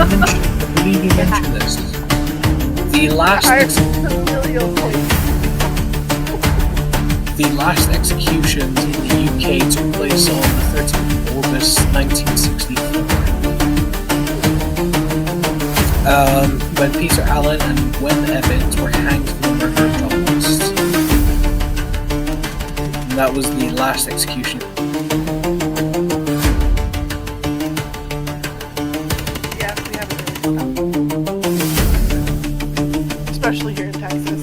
believe you mentioned this. The last executions in the UK took place on the 13th of August 1964. When Peter Allen and Gwen Evans were hanged for the murder of John West. And that was the last execution. Yeah, we haven't really stopped. Especially here in Texas.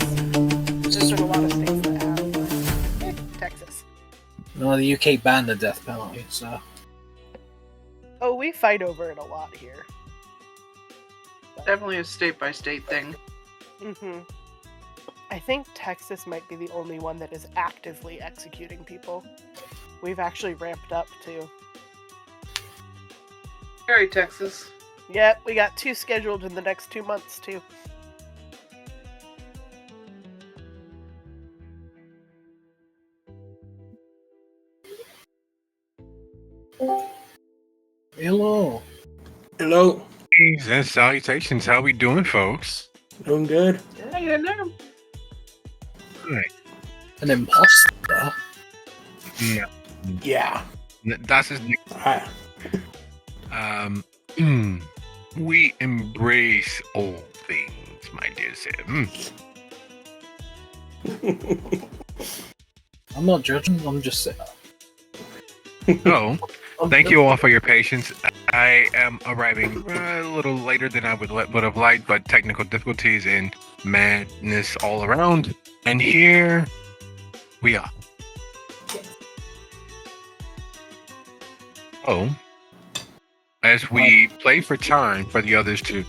There's been a lot of states that have, but Texas. No, the UK banned the death penalty, so... Oh, we fight over it a lot here. Definitely a state-by-state thing. Mm-hmm. I think Texas might be the only one that is actively executing people. We've actually ramped up too. Very Texas. Yep, we got 2 scheduled in the next 2 months too. Hello. Hello. Greetings and salutations. How we doing, folks? Doing good. Hang in there. Right. An imposter? Yeah. Yeah. Das ist nicht. We embrace all things, my dear Sam. I'm not judging, I'm just saying. Oh, thank you all for your patience. I am arriving a little later than I would have liked, but technical difficulties and madness all around. And here we are. Oh, as we play for time for the others to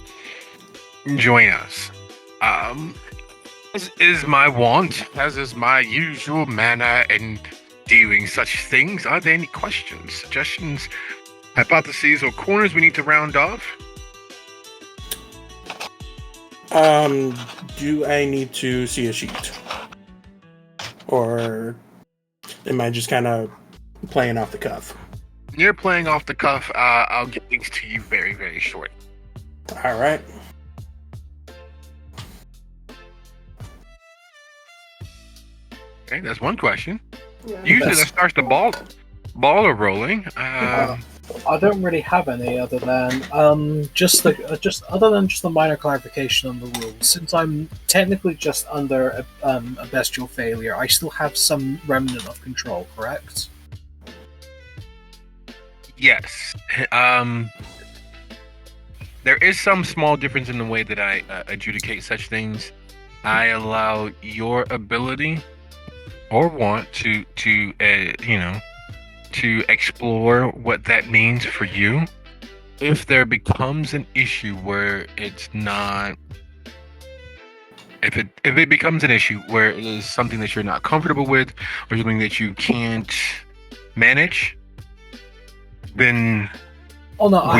join us, as is my wont, as is my usual manner in doing such things, are there any questions, suggestions, hypotheses, or corners we need to round off? Do I need to see a sheet? Or am I just kind of playing off the cuff? You're playing off the cuff. I'll get things to you very, very short. All right. Okay, that's one question. Yeah. Usually that starts the ball rolling. I don't really have any other than just other than just a minor clarification on the rules. Since I'm technically just under a bestial failure, I still have some remnant of control. Correct? Yes. There is some small difference in the way that I adjudicate such things. I allow your ability or want to explore what that means for you. If there becomes an issue where it's not, if it becomes an issue where it is something that you're not comfortable with or something that you can't manage, then I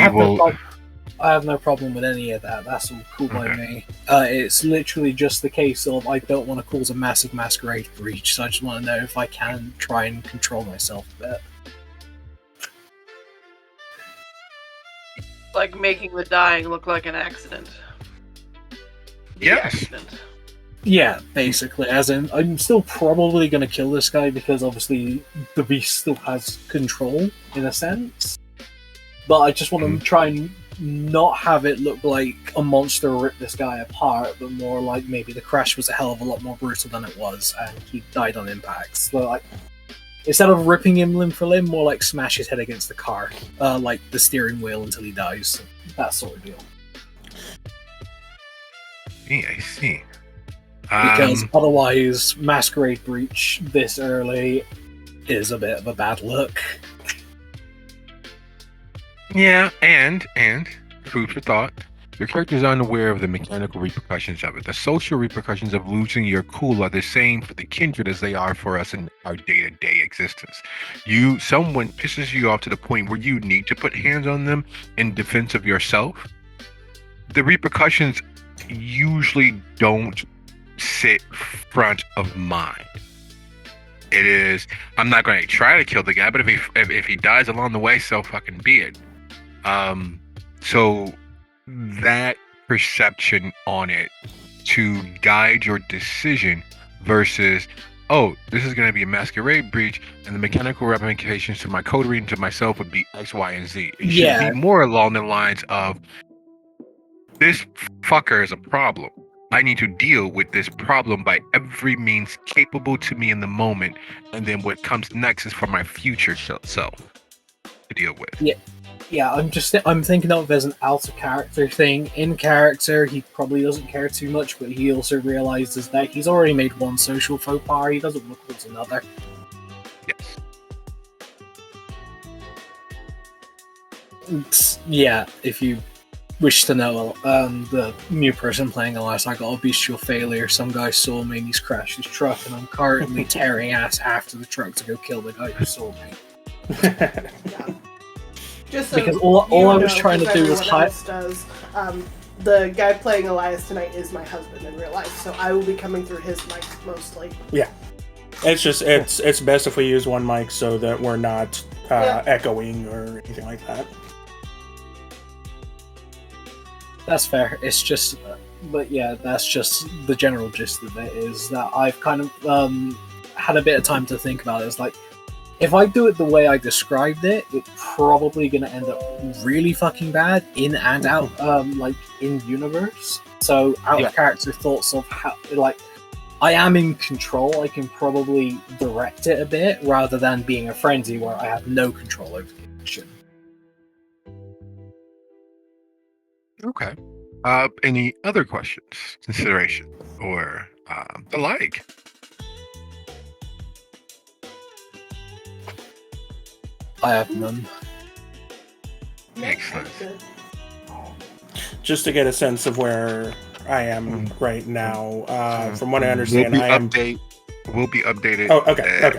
have no problem with any of that. That's all cool by me. It's literally just the case of I don't want to cause a massive masquerade breach, so I just want to know if I can try and control myself a bit. Like making the dying look like an accident. Yes. Accident. Yeah, basically. As in, I'm still probably going to kill this guy because obviously the beast still has control, in a sense. But I just want to try and not have it look like a monster ripped this guy apart, but more like maybe the crash was a hell of a lot more brutal than it was, and he died on impact. So, like, instead of ripping him limb for limb, more like smash his head against the car, like the steering wheel until he dies. That sort of deal. Yeah, I see. Because otherwise, masquerade breach this early is a bit of a bad look. Yeah, and food for thought. Your character is unaware of the mechanical repercussions of it. The social repercussions of losing your cool are the same for the kindred as they are for us in our day-to-day existence. Someone pisses you off to the point where you need to put hands on them in defense of yourself. The repercussions usually don't sit front of mind. It is, I'm not going to try to kill the guy, but if he dies along the way, so fucking be it. So that perception on it to guide your decision versus, oh, this is going to be a masquerade breach, and the mechanical ramifications to my code reading to myself would be X, Y, and Z. It should be more along the lines of, this fucker is a problem. I need to deal with this problem by every means capable to me in the moment, and then what comes next is for my future self to deal with. Yeah, I'm thinking of it as an out of character thing. In character, he probably doesn't care too much, but he also realizes that he's already made one social faux pas. He doesn't look towards another. Yes. Yeah, if you wish to know, the new person playing Elias, I got a bestial failure. Some guy saw me and he's crashed his truck, and I'm currently tearing ass after the truck to go kill the guy who saw me. Yeah. Just so Because all I was trying to do was hide. The guy playing Elias tonight is my husband in real life, so I will be coming through his mic mostly. Yeah. It's just it's best if we use one mic so that we're not echoing or anything like that. That's fair. It's just, but yeah, that's just the general gist of it. Is that I've kind of had a bit of time to think about it. It's like, if I do it the way I described it, it's probably going to end up really fucking bad in and out, like in universe. So out of character thoughts of how, like, I am in control. I can probably direct it a bit rather than being a frenzy where I have no control over the action. Okay. Any other questions, consideration, or the like? I have none. Excellent. Just to get a sense of where I am right now, from what I understand, will be updated. Oh, okay.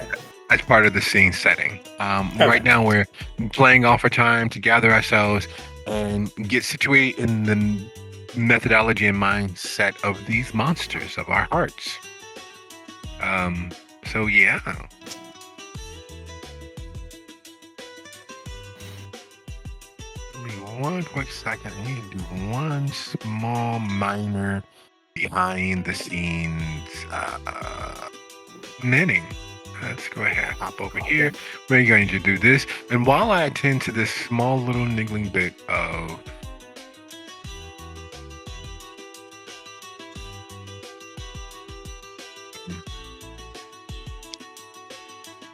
As part of the scene setting. Right now, we're playing off our time to gather ourselves and get situated in the methodology and mindset of these monsters of our hearts. So yeah. Give me one quick second. I need to do one small minor behind the scenes knitting. Let's go ahead, hop over here. We're going to do this. And while I attend to this small little niggling bit of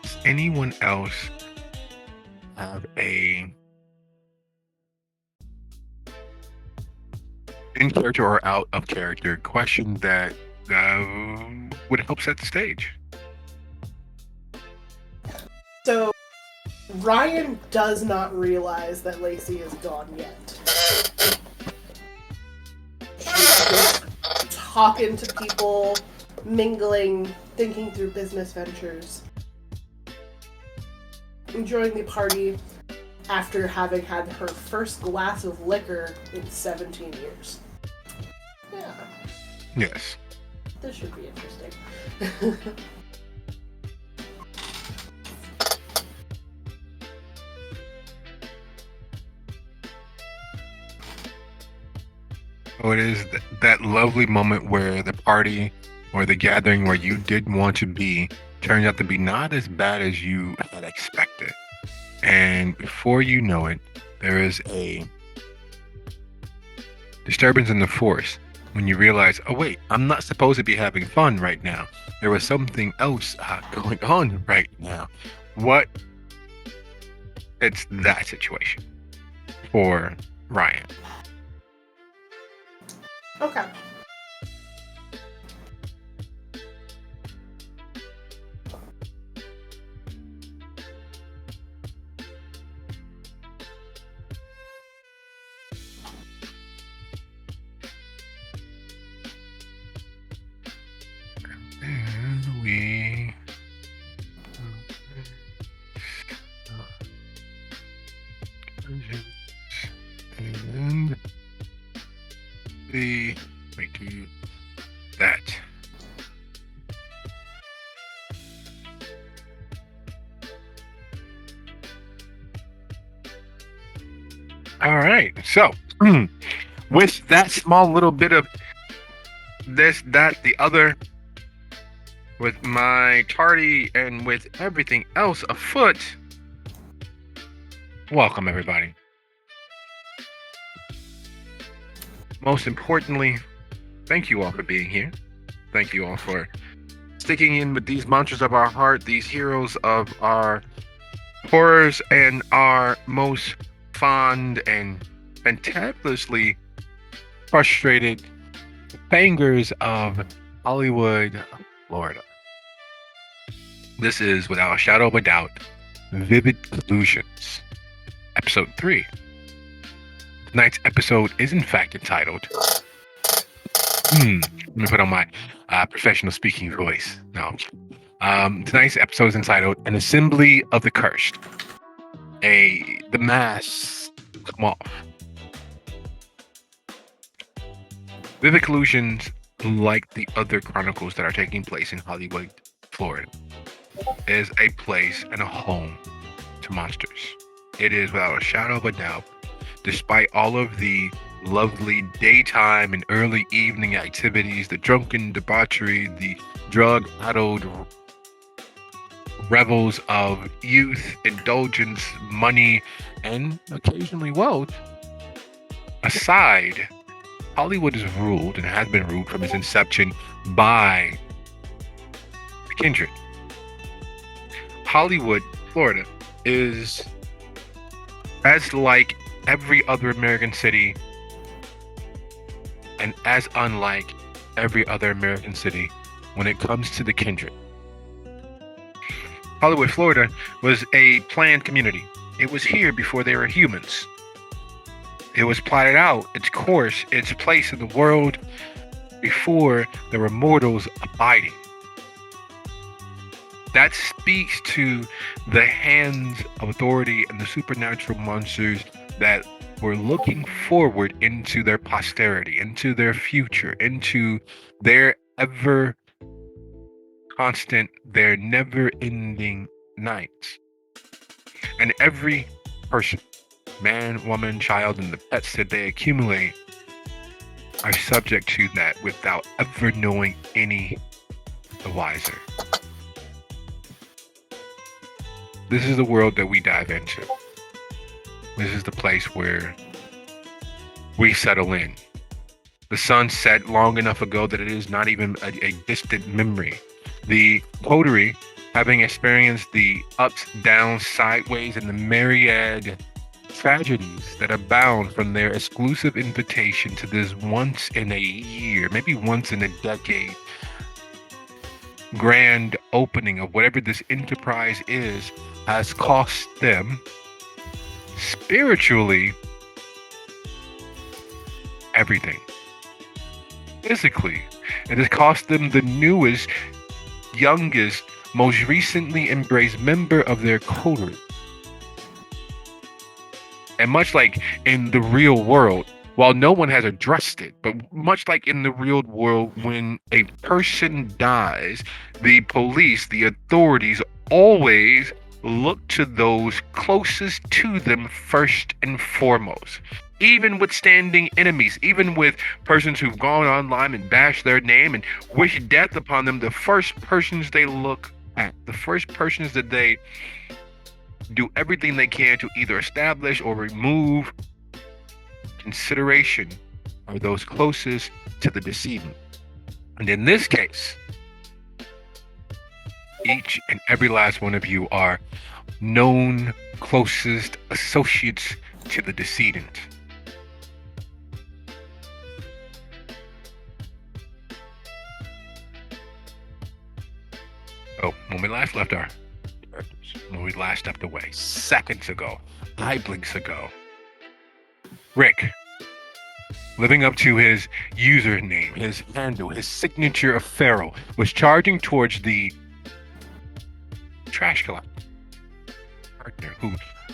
does anyone else have a in character or out of character question that would help set the stage? So, Ryan does not realize that Lacey is gone yet. She's just talking to people, mingling, thinking through business ventures, enjoying the party after having had her first glass of liquor in 17 years. Yeah. Yes. This should be interesting. So it is that lovely moment where the party or the gathering where you did want to be turns out to be not as bad as you had expected. And before you know it, there is a disturbance in the force when you realize, oh wait, I'm not supposed to be having fun right now. There was something else going on right now. What? It's that situation for Ryan. Okay. And we and the wait do that. All right, so with that small little bit of this, that, the other, with my tardy and with everything else afoot, welcome everybody. Most importantly, thank you all for being here. Thank you all for sticking in with these monsters of our heart, these heroes of our horrors, and our most fond and fantabulously frustrated bangers of Hollywood, Florida. This is, without a shadow of a doubt, Vivid Collusions, Episode 3. Tonight's episode is in fact entitled, let me put on my professional speaking voice. No. Tonight's episode is entitled An Assembly of the Cursed. The mass come off. Vivid Collusions, like the other chronicles that are taking place in Hollywood, Florida, is a place and a home to monsters. It is, without a shadow of a doubt, despite all of the lovely daytime and early evening activities, the drunken debauchery, the drug-addled revels of youth, indulgence, money, and occasionally wealth aside, Hollywood is ruled and has been ruled from its inception by the kindred. Hollywood, Florida, is as like every other American city and as unlike every other American city when it comes to the kindred. Hollywood, Florida was a planned community. It was here before they were humans. It was plotted out, its course, its place in the world before there were mortals abiding. That speaks to the hands of authority and the supernatural monsters that were looking forward into their posterity, into their future, into their ever constant, their never-ending nights. And every person, man, woman, child, and the pets that they accumulate are subject to that without ever knowing any the wiser. This is the world that we dive into. This is the place where we settle in. The sun set long enough ago that it is not even a distant memory. The coterie, having experienced the ups, downs, sideways, and the myriad tragedies that abound from their exclusive invitation to this once in a year, maybe once in a decade, grand opening of whatever this enterprise is, has cost them spiritually everything. Physically, it has cost them the newest, youngest, most recently embraced member of their coterie. And much like in the real world, while no one has addressed it, but much like in the real world, when a person dies, the police, the authorities always look to those closest to them first and foremost. Even with standing enemies, even with persons who've gone online and bashed their name and wish death upon them, the first persons they look at, the first persons that they do everything they can to either establish or remove consideration are those closest to the decedent. And in this case, each and every last one of you are known closest associates to the decedent. Oh, when we last left our characters, when we last stepped away, seconds ago, eye blinks ago, Rick, living up to his username, his handle, his signature of Pharaoh, was charging towards the trash collector partner who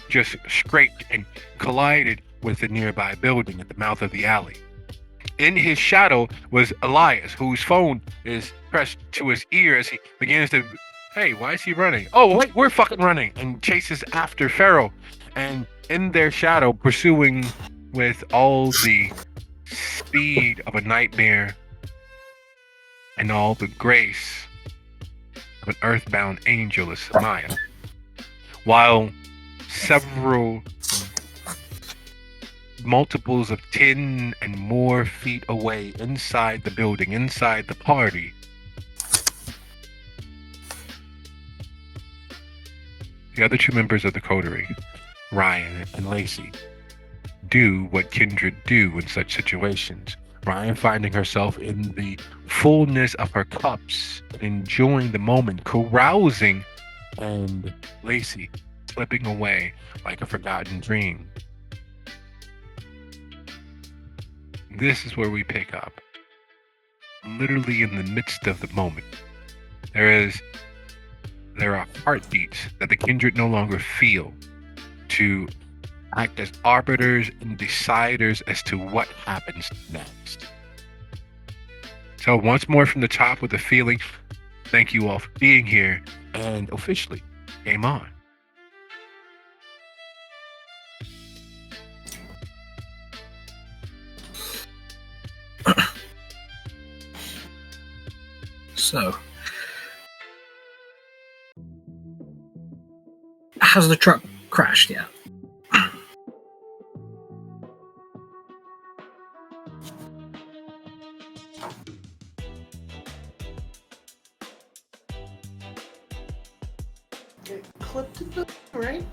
just scraped and collided with the nearby building at the mouth of the alley. In his shadow was Elias, whose phone is pressed to his ear as he begins to, hey, why is he running? Oh, wait, we're fucking running, and chases after Pharaoh. And in their shadow, pursuing with all the speed of a nightmare and all the grace of an earthbound angel is Samaya. While several multiples of 10 and more feet away inside the building, inside the party, the other two members of the coterie, Ryan and Lacey, do what kindred do in such situations. Ryan finding herself in the fullness of her cups, enjoying the moment, carousing, and Lacey slipping away like a forgotten dream. This is where we pick up. Literally in the midst of the moment. There are heartbeats that the kindred no longer feel to act as arbiters and deciders as to what happens next. So once more from the top with the feeling, thank you all for being here, and officially, game on. So, has the truck crashed yet? Get clipped in the right?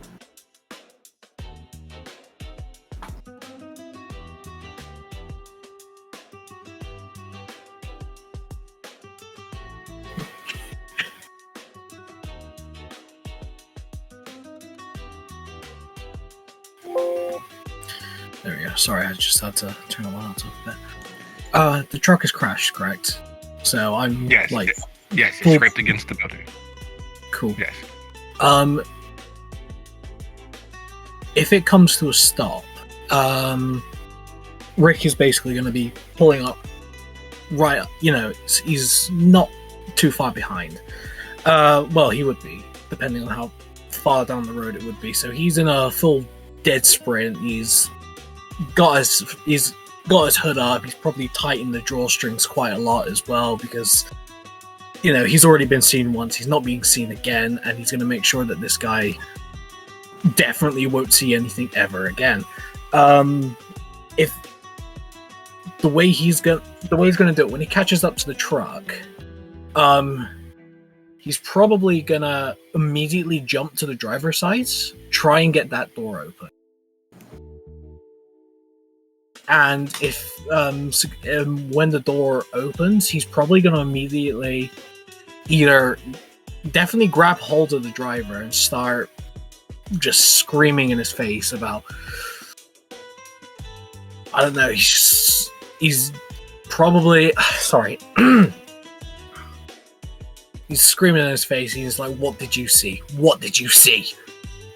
There we go. Sorry, I just had to turn it on a bit. The truck is crashed, correct? So I'm Yes, like, yes, full- it's scraped against the building. cool. Yes. If it comes to a stop, Rick is basically going to be pulling up right. He's not too far behind. Well, he would be, depending on how far down the road it would be. So he's in a full dead sprint. He's got his hood up. He's probably tightened the drawstrings quite a lot as well because he's already been seen once. He's not being seen again, and he's going to make sure that this guy definitely won't see anything ever again. If the way he's going to do it when he catches up to the truck, he's probably gonna immediately jump to the driver's side, try and get that door open. And if when the door opens, he's probably gonna immediately either definitely grab hold of the driver and start just screaming in his face about, I don't know, he's probably sorry. He's screaming in his face. He's like, "What did you see? What did you see?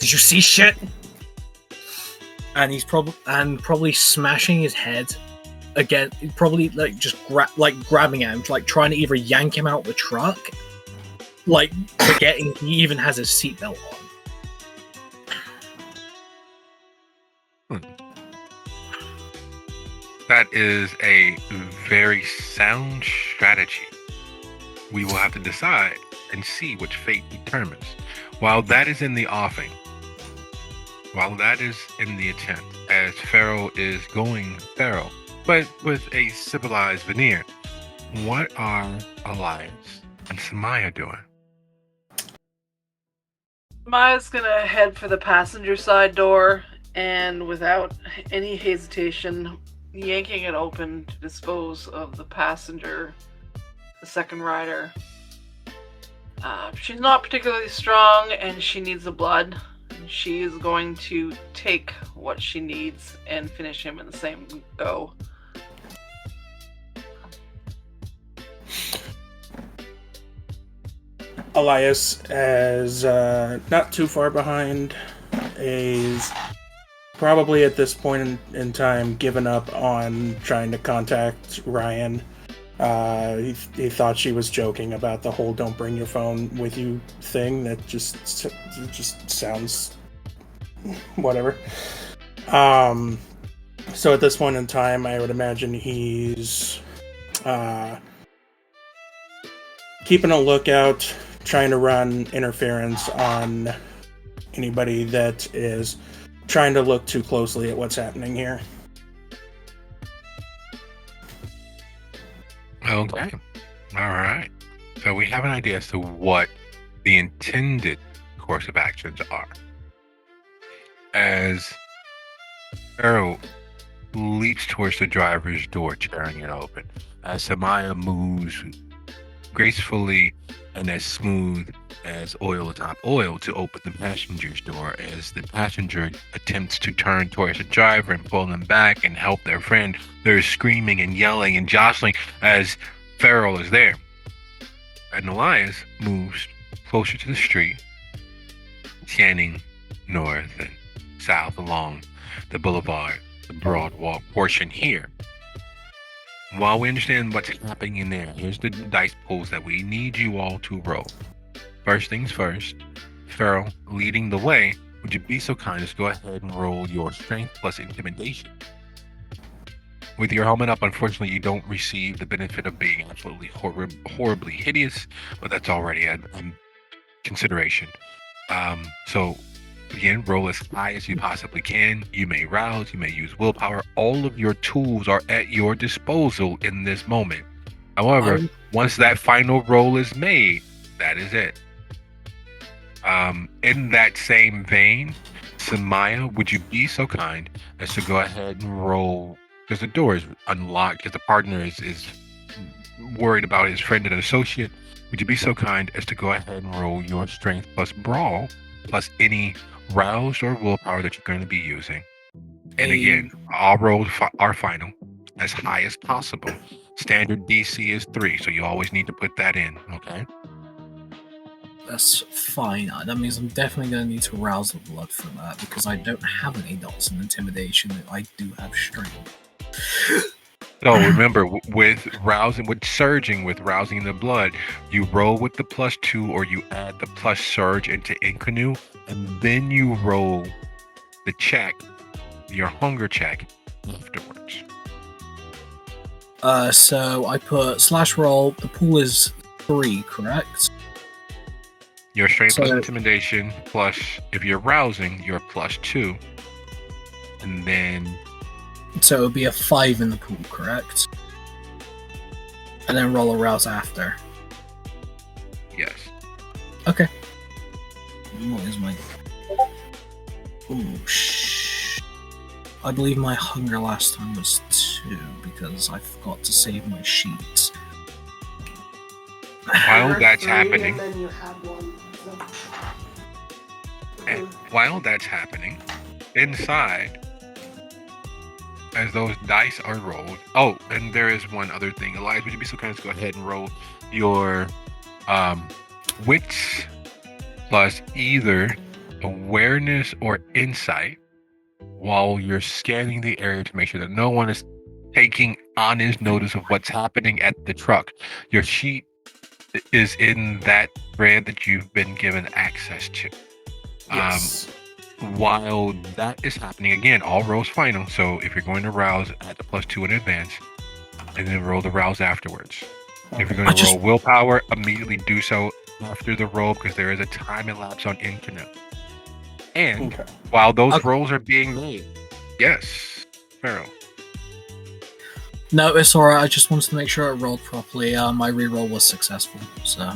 Did you see shit?" And he's probably smashing his head again. Probably like just grabbing at him, like trying to either yank him out the truck, like forgetting he even has his seatbelt on. That is a very sound strategy. We will have to decide and see which fate determines. While that is in the offing, while that is in the attempt, as Pharaoh is going feral, but with a civilized veneer, what are Elias and Samaya doing? Maya's gonna head for the passenger side door and without any hesitation, yanking it open to dispose of the passenger, the second rider. She's not particularly strong and she needs the blood. She is going to take what she needs and finish him in the same go. Elias, as not too far behind, is probably at this point in time given up on trying to contact Ryan. He thought she was joking about the whole "don't bring your phone with you" thing. That just sounds whatever. So at this point in time, I would imagine he's keeping a lookout, trying to run interference on anybody that is trying to look too closely at what's happening here. Okay. All right. So we have an idea as to what the intended course of actions are. As Arrow leaps towards the driver's door, tearing it open, as Samaya moves gracefully and as smooth as oil atop oil to open the passenger's door, as the passenger attempts to turn towards the driver and pull them back and help their friend. They're screaming and yelling and jostling as Farrell is there. And Elias moves closer to the street, scanning north and south along the boulevard, the broad walk portion here. While we understand what's happening in there, here's the dice pools that we need you all to roll. First things first, Farrell leading the way, would you be so kind as to go ahead and roll your strength plus intimidation? With your helmet up, unfortunately, you don't receive the benefit of being absolutely horribly hideous, but that's already a consideration. So again, roll as high as you possibly can. You may rouse, you may use willpower. All of your tools are at your disposal in this moment. However, once that final roll is made, that is it. In that same vein, Samaya, would you be so kind as to go ahead and roll, because the door is unlocked, because the partner is worried about his friend and associate. Would you be so kind as to go ahead and roll your strength plus brawl plus any roused or willpower that you're going to be using? And again, all rolls are final, as high as possible. Standard DC is 3, so you always need to put that in, okay? That's fine. That means I'm definitely going to need to rouse the blood for that, because I don't have any dots in intimidation. I do have strength. So remember, with rousing the blood, you roll with the +2, or you add the plus surge into Incanu, and then you roll the check, your hunger check, afterwards. So I put /roll. The pool is 3, correct? Your strength plus intimidation plus, if you're rousing, you're +2, and then. So it would be a 5 in the pool, correct? And then roll a rouse after. Yes. Okay. What is my... I believe my hunger last time was 2, because I forgot to save my sheets. While that's happening... And then you had one, and while that's happening, inside... as those dice are rolled. Oh, and there is one other thing. Elias, would you be so kind as to go ahead and roll your wits plus either awareness or insight while you're scanning the area to make sure that no one is taking honest notice of what's happening at the truck. Your sheet is in that thread that you've been given access to. Yes. While that is happening, again, all rolls final. So if you're going to rouse, add the +2 in advance, and then roll the rouse afterwards. If you're going to roll willpower, immediately do so after the roll, because there is a time elapse on Incanu. And while those rolls are being made, yes, Pharaoh. No, it's alright. I just wanted to make sure it rolled properly. My reroll was successful, so.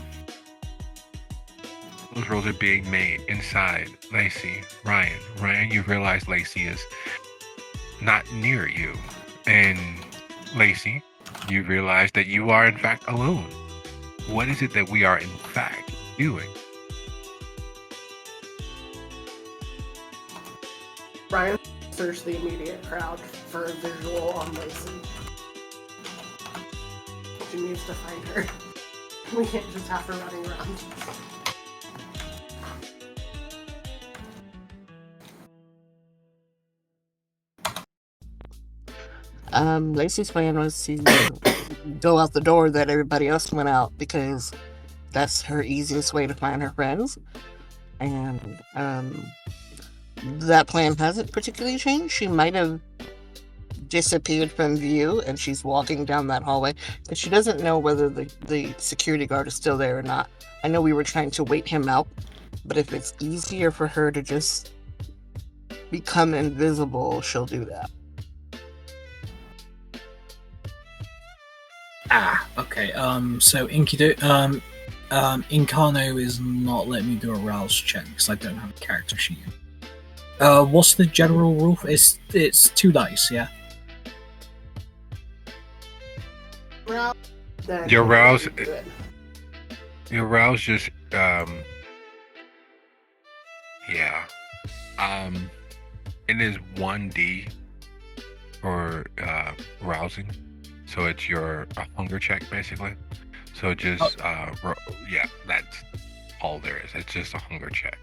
Those rolls are being made inside Lacey, Ryan. Ryan, you realize Lacey is not near you. And Lacey, you realize that you are in fact alone. What is it that we are in fact doing? Ryan searched the immediate crowd for a visual on Lacey. She needs to find her. We can't just have her running around. Lacey's plan was to go out the door that everybody else went out, because that's her easiest way to find her friends. And that plan hasn't particularly changed. She might have disappeared from view and she's walking down that hallway, but she doesn't know whether the security guard is still there or not. I know we were trying to wait him out, but if it's easier for her to just become invisible, she'll do that. Okay. So Incarno is not letting me do a rouse check because I don't have a character sheet. What's the general rule? It's 2 dice, yeah. Your rouse just it is 1d for rousing, so it's your hunger check basically. So just that's all there is. It's just a hunger check.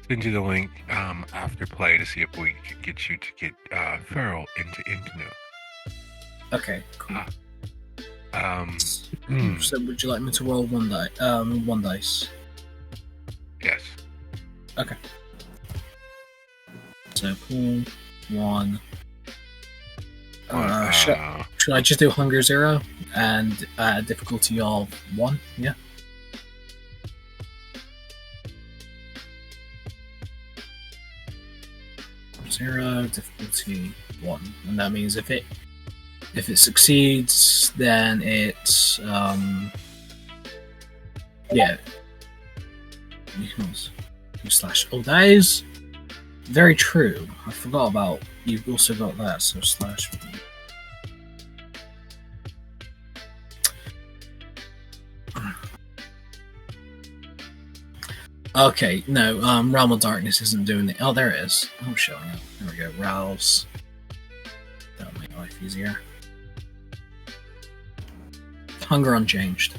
Send you the link after play to see if we can get you to get Feral into Inknu. Okay, cool. So would you like me to roll one dice? Yes. Okay. So pull 1. Should I just do Hunger 0 and difficulty of 1? Yeah. Zero, difficulty 1, and that means if it succeeds, then it's slash. Oh, that is very true. I forgot about you've also got that. So slash. Okay, no, Realm of Darkness isn't doing it. Oh, there it is. Oh, showing up. There we go. Rouse. That'll make life easier. Hunger unchanged.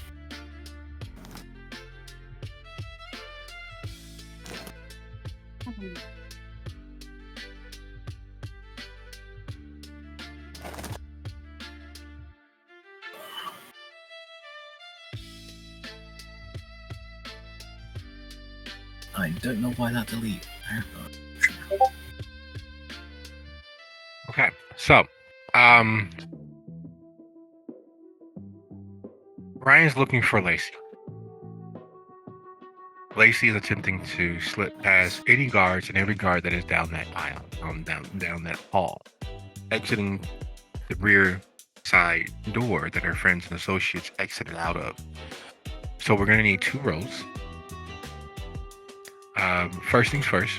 I don't know why that delete. Okay, so Ryan's looking for Lacey. Lacey is attempting to slip past any guards and every guard that is down that aisle, down that hall, exiting the rear side door that her friends and associates exited out of. So we're gonna need 2 rolls. First things first.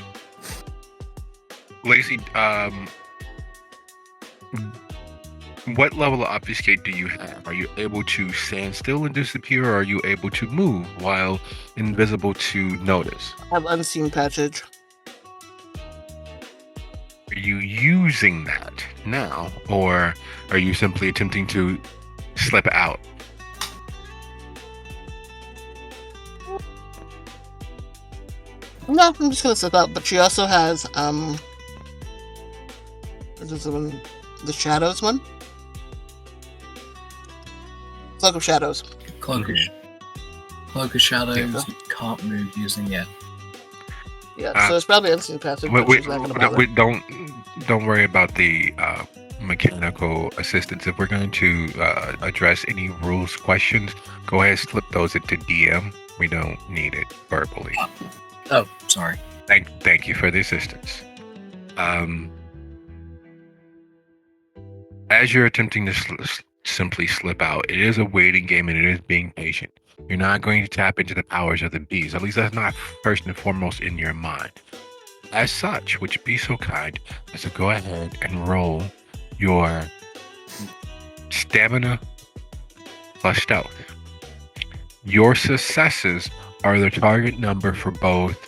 Lacey, what level of obfuscate do you have? Are you able to stand still and disappear, or are you able to move while invisible to notice? I have unseen passage. Are you using that now, or are you simply attempting to slip out? No, I'm just gonna slip out. But she also has this is the shadows one. Cloak of Shadows. Cloak of Shadows. You can't move using it. Yeah, so it's probably unseen passage. Don't worry about the mechanical assistance. If we're going to address any rules questions, go ahead and slip those into DM. We don't need it verbally. Oh, sorry. Thank you for the assistance. As you're attempting to simply slip out, it is a waiting game and it is being patient. You're not going to tap into the powers of the bees. At least that's not first and foremost in your mind. As such, would you be so kind as to go ahead and roll your stamina plus stealth. Your successes are the target number for both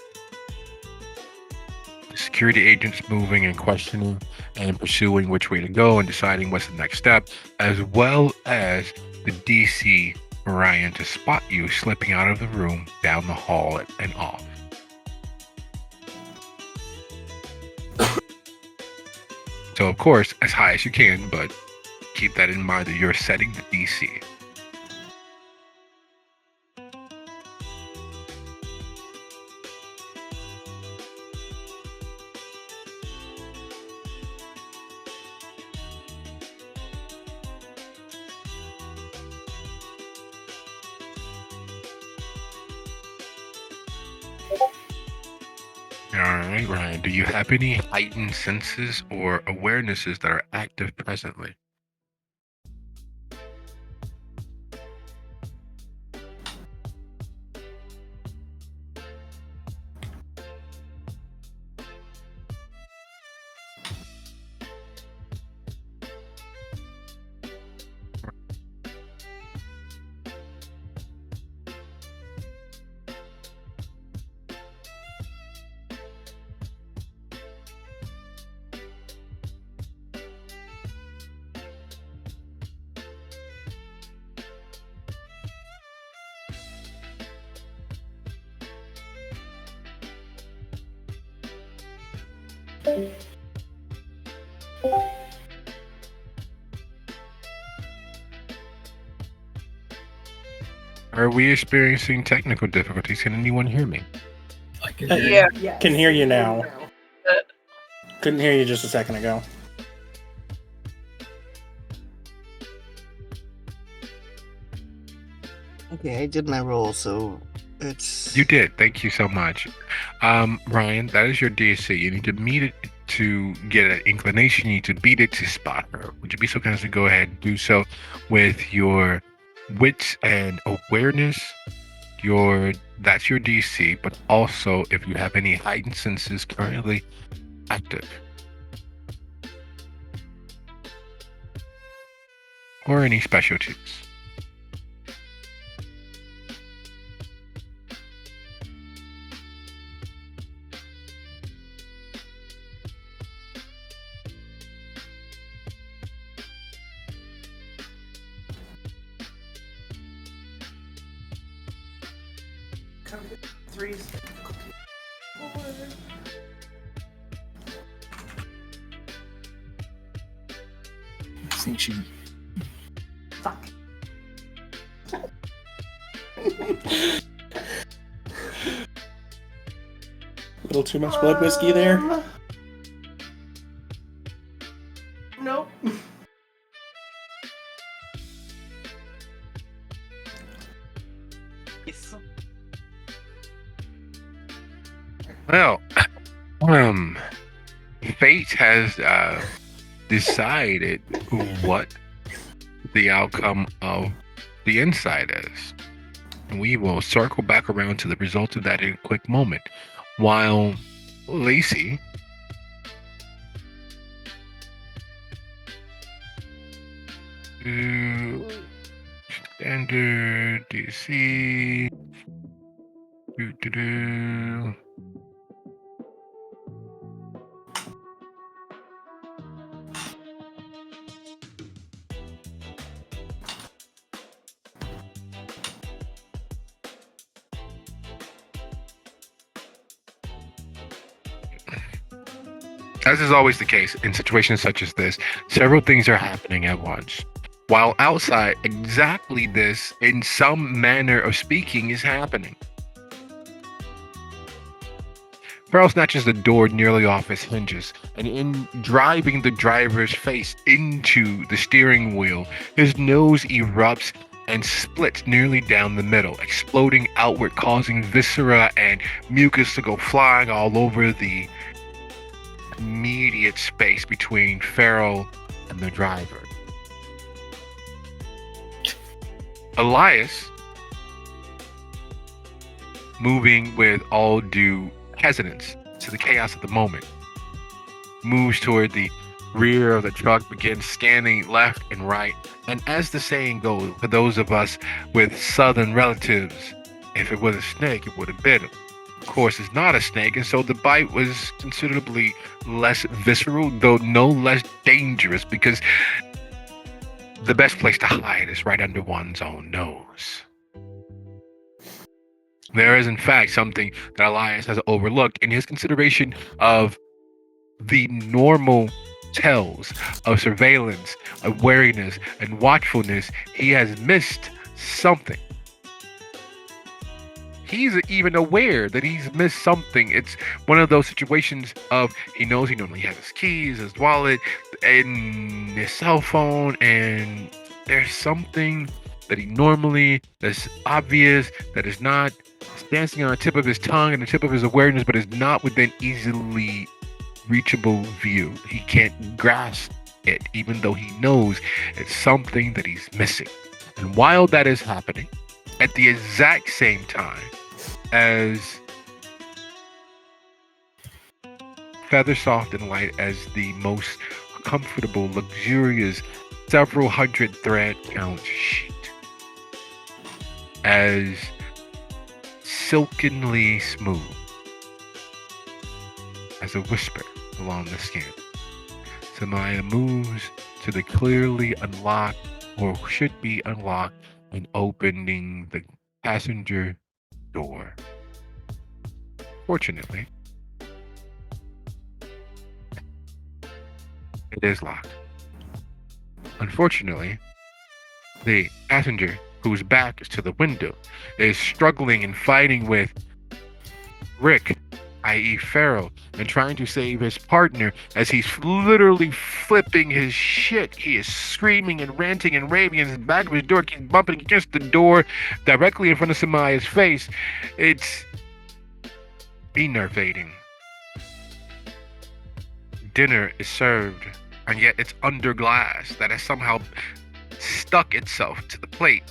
the security agents moving and questioning and pursuing which way to go and deciding what's the next step, as well as the DC for Ryan to spot you slipping out of the room, down the hall, and off. So, of course, as high as you can, but keep that in mind that you're setting the DC. Alright, Ryan. Do you have any heightened senses or awarenesses that are active presently? Are we experiencing technical difficulties? Can anyone hear me? I can Yeah. Can hear you now. Couldn't hear you just a second ago. Okay, I did my roll, so it's. You did. Thank you so much. Ryan, that is your DC. You need to meet it to get an inclination. You need to beat it to spot her. Would you be so kind as to go ahead and do so with your wits and awareness? That's your DC, but also if you have any heightened senses currently active. Or any specialties. Threes. I think she. Fuck. A little too much blood whiskey there. Nope. Yes. Well, fate has decided what the outcome of the inside is. We will circle back around to the results of that in a quick moment. While Lacey standard DC. As is always the case in situations such as this, several things are happening at once. While outside, exactly this, in some manner of speaking, is happening. Farrell snatches the door nearly off its hinges, and in driving the driver's face into the steering wheel, his nose erupts and splits nearly down the middle, exploding outward, causing viscera and mucus to go flying all over the immediate space between Farrell and the driver. Elias, moving with all due hesitance to the chaos of the moment, moves toward the rear of the truck, begins scanning left and right, and as the saying goes, for those of us with southern relatives, if it was a snake, it would have bit him. Of course, it's not a snake, and so the bite was considerably less visceral, though no less dangerous, because the best place to hide is right under one's own nose. There is, in fact, something that Elias has overlooked in his consideration of the normal tells of surveillance, of wariness, and watchfulness. He has missed something. He's even aware that he's missed something. It's one of those situations of he knows he normally has his keys, his wallet, and his cell phone, and there's something that he normally, that's obvious, that is not dancing on the tip of his tongue and the tip of his awareness, but is not within easily reachable view. He can't grasp it, even though he knows it's something that he's missing. And while that is happening, at the exact same time as feather soft and light as the most comfortable, luxurious, several hundred thread count sheet, as silkenly smooth as a whisper along the skin, Samaya moves to the clearly unlocked, or should be unlocked, and opening the passenger door. Fortunately, it is locked. Unfortunately, the passenger, whose back is to the window, is struggling and fighting with Rick, i.e. Pharaoh, and trying to save his partner as he's literally flipping his shit. He is screaming and ranting and raving, and his back of his door keeps bumping against the door directly in front of Samaya's face. It's enervating. Dinner is served, and yet it's under glass that has somehow stuck itself to the plate.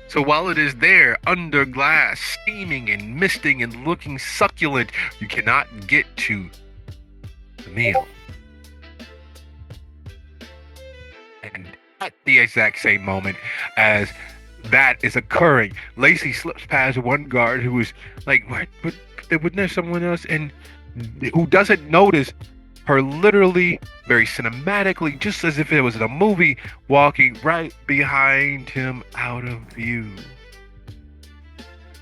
So while it is there under glass, steaming and misting and looking succulent, you cannot get to the meal. And at the exact same moment as that is occurring, Lacey slips past one guard who is like, what? But wasn't there someone else? And who doesn't notice her literally, very cinematically, just as if it was in a movie, walking right behind him out of view.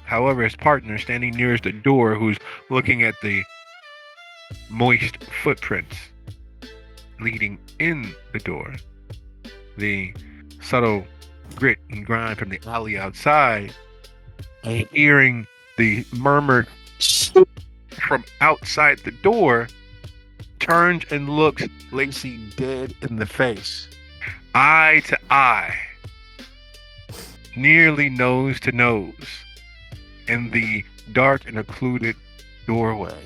However, his partner, standing nearest the door, who's looking at the moist footprints leading in the door, the subtle grit and grind from the alley outside, and hearing the murmured from outside the door, turns and looks Lacey dead in the face, eye to eye, nearly nose to nose, in the dark and occluded doorway.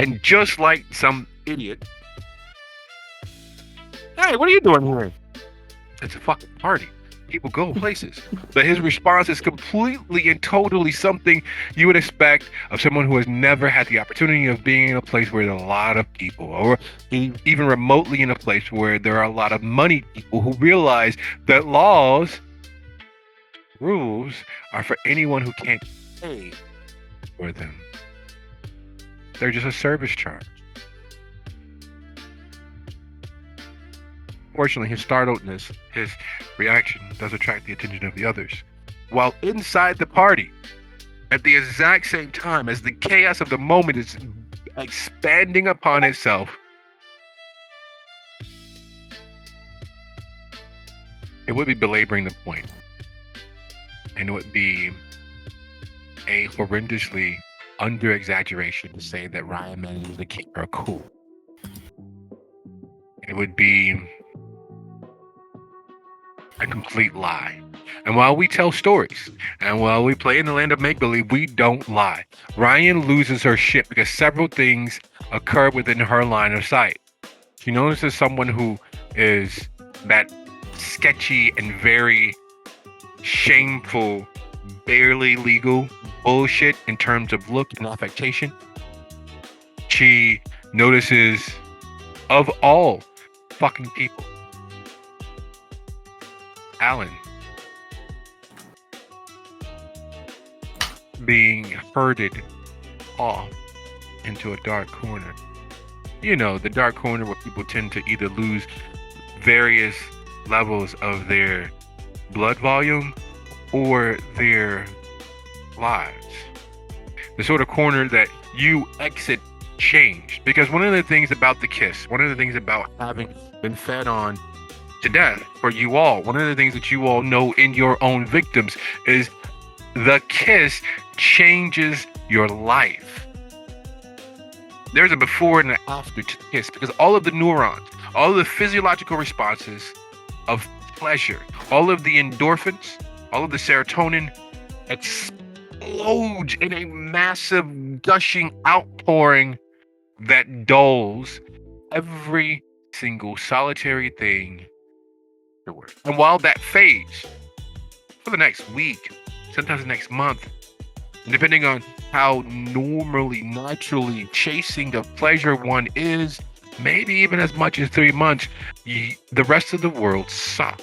And just like some idiot, hey, what are you doing here? It's a fucking party. People go places. But his response is completely and totally something you would expect of someone who has never had the opportunity of being in a place where there are a lot of people, or even remotely in a place where there are a lot of money people who realize that rules are for anyone who can't pay for them. They're just a service charge. Fortunately, his startledness, his reaction, does attract the attention of the others. While inside the party, at the exact same time as the chaos of the moment is expanding upon itself, it would be belaboring the point. And it would be a horrendously under-exaggeration to say that Ryan manages to keep her cool. It would be a complete lie. And while we tell stories, and while we play in the land of make-believe, we don't lie. Ryan loses her shit because several things occur within her line of sight. She notices someone who is that sketchy and very shameful, barely legal bullshit in terms of look and affectation. She notices, of all fucking people, Alan being herded off into a dark corner. You know, the dark corner where people tend to either lose various levels of their blood volume or their lives. The sort of corner that you exit changed. Because one of the things about the kiss, one of the things about having been fed on to death for you all, one of the things that you all know in your own victims is the kiss changes your life. There's a before and an after to the kiss, because all of the neurons, all of the physiological responses of pleasure, all of the endorphins, all of the serotonin explodes in a massive gushing outpouring that dulls every single solitary thing. And while that fades for the next week, sometimes the next month, depending on how naturally chasing of pleasure one is, maybe even as much as 3 months, the rest of the world sucks.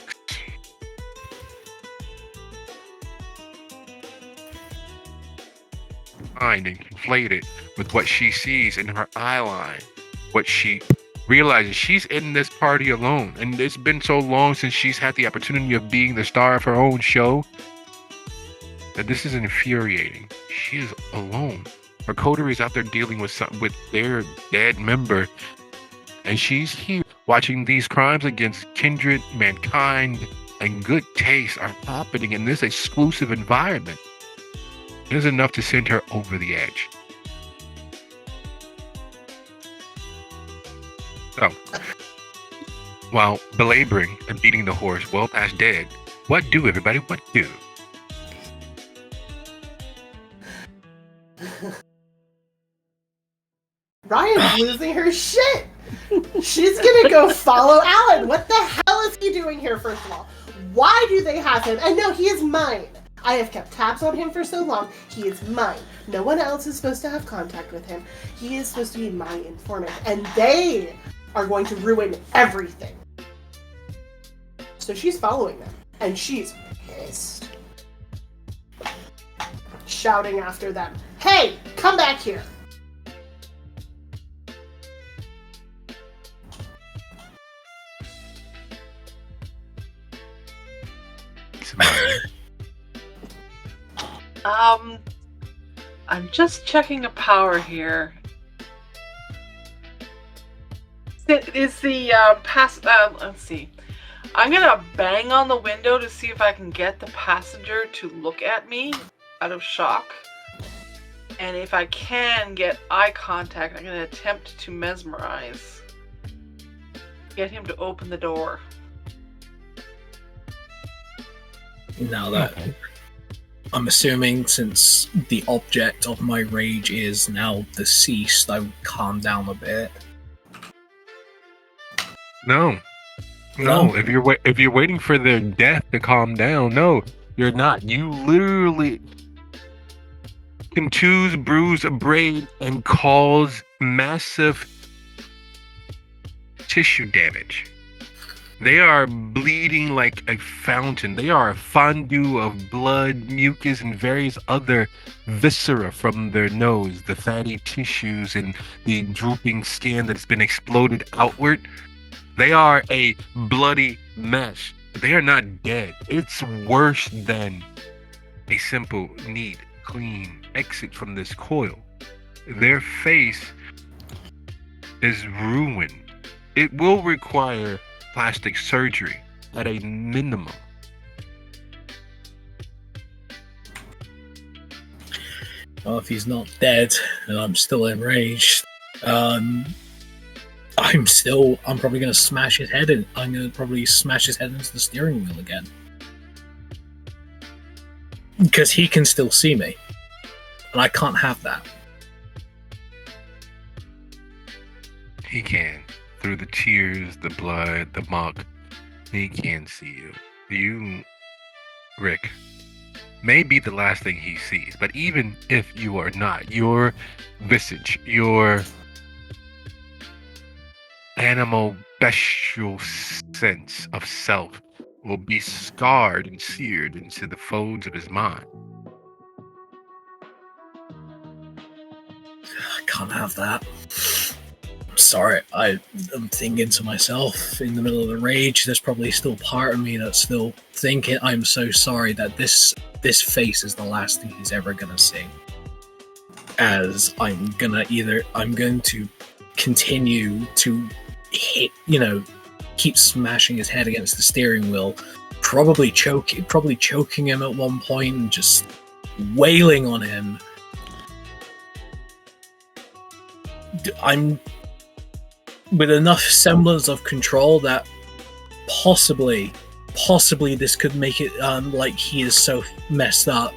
And conflated with what she sees in her eye line, what she realizes she's in this party alone, and it's been so long since she's had the opportunity of being the star of her own show that this is infuriating. She is alone. Her coterie is out there dealing with their dead member, and she's here watching these crimes against kindred, mankind, and good taste are happening in this exclusive environment. It is enough to send her over the edge. So, while belaboring and beating the horse well past dead, what do, everybody? What do? Ryan's losing her shit. She's gonna go follow Alan. What the hell is he doing here, first of all? Why do they have him? And no, he is mine. I have kept tabs on him for so long. He is mine. No one else is supposed to have contact with him. He is supposed to be my informant. And they are going to ruin everything. So she's following them. And she's pissed. Shouting after them. Hey, come back here. I'm just checking a power here. Is the let's see. I'm gonna bang on the window to see if I can get the passenger to look at me out of shock. And if I can get eye contact, I'm gonna attempt to mesmerize. Get him to open the door. Now that I'm assuming, since the object of my rage is now deceased, I would calm down a bit. No. If you're waiting for their death to calm down, no, you're not. You literally contuse, bruise, abrade, and cause massive tissue damage. They are bleeding like a fountain. They are a fondue of blood, mucus, and various other viscera from their nose, the fatty tissues and the drooping skin that's been exploded outward. They are a bloody mess. They are not dead. It's worse than a simple, neat, clean exit from this coil. Their face is ruined. It will require plastic surgery at a minimum. Well, if he's not dead and I'm still enraged, I'm probably going to smash his head in. I'm going to probably smash his head into the steering wheel again. Because he can still see me. And I can't have that. He can. Through the tears, the blood, the muck, he can see you. You, Rick, may be the last thing he sees, but even if you are not, your visage, your animal bestial sense of self will be scarred and seared into the folds of his mind. I can't have that. I'm sorry, I'm thinking to myself in the middle of the rage, there's probably still part of me that's still thinking, I'm so sorry that this face is the last thing he's ever gonna see. As I'm going to continue to hit, keep smashing his head against the steering wheel, probably choking him at one point and just wailing on him. I'm with enough semblance of control that possibly possibly this could make it like he is so messed up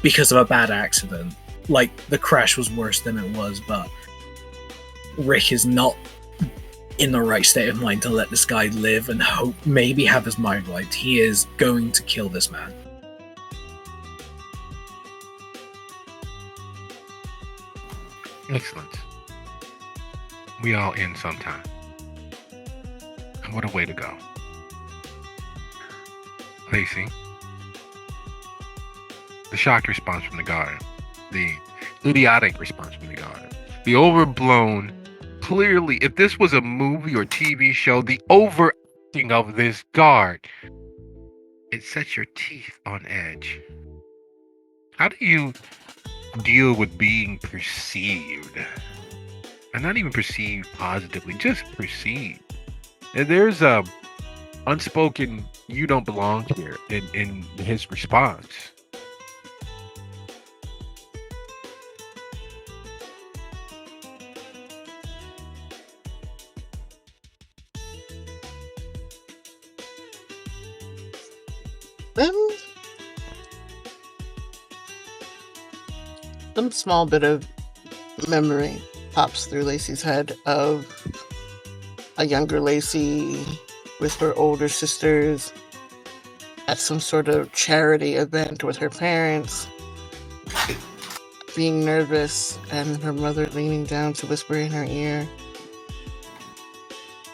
because of a bad accident. Like, the crash was worse than it was, but Rick is not in the right state of mind to let this guy live and hope maybe have his mind right. He is going to kill this man. Excellent. We all end sometime. And what a way to go. Lacey, the shocked response from the guard, the idiotic response from the guard, the overblown, clearly, if this was a movie or TV show, the overacting of this guard, it sets your teeth on edge. How do you deal with being perceived? And not even perceived positively, just perceived. And there's a unspoken "you don't belong here" in his response. Some small bit of memory pops through Lacey's head of a younger Lacey with her older sisters at some sort of charity event with her parents, being nervous, and her mother leaning down to whisper in her ear,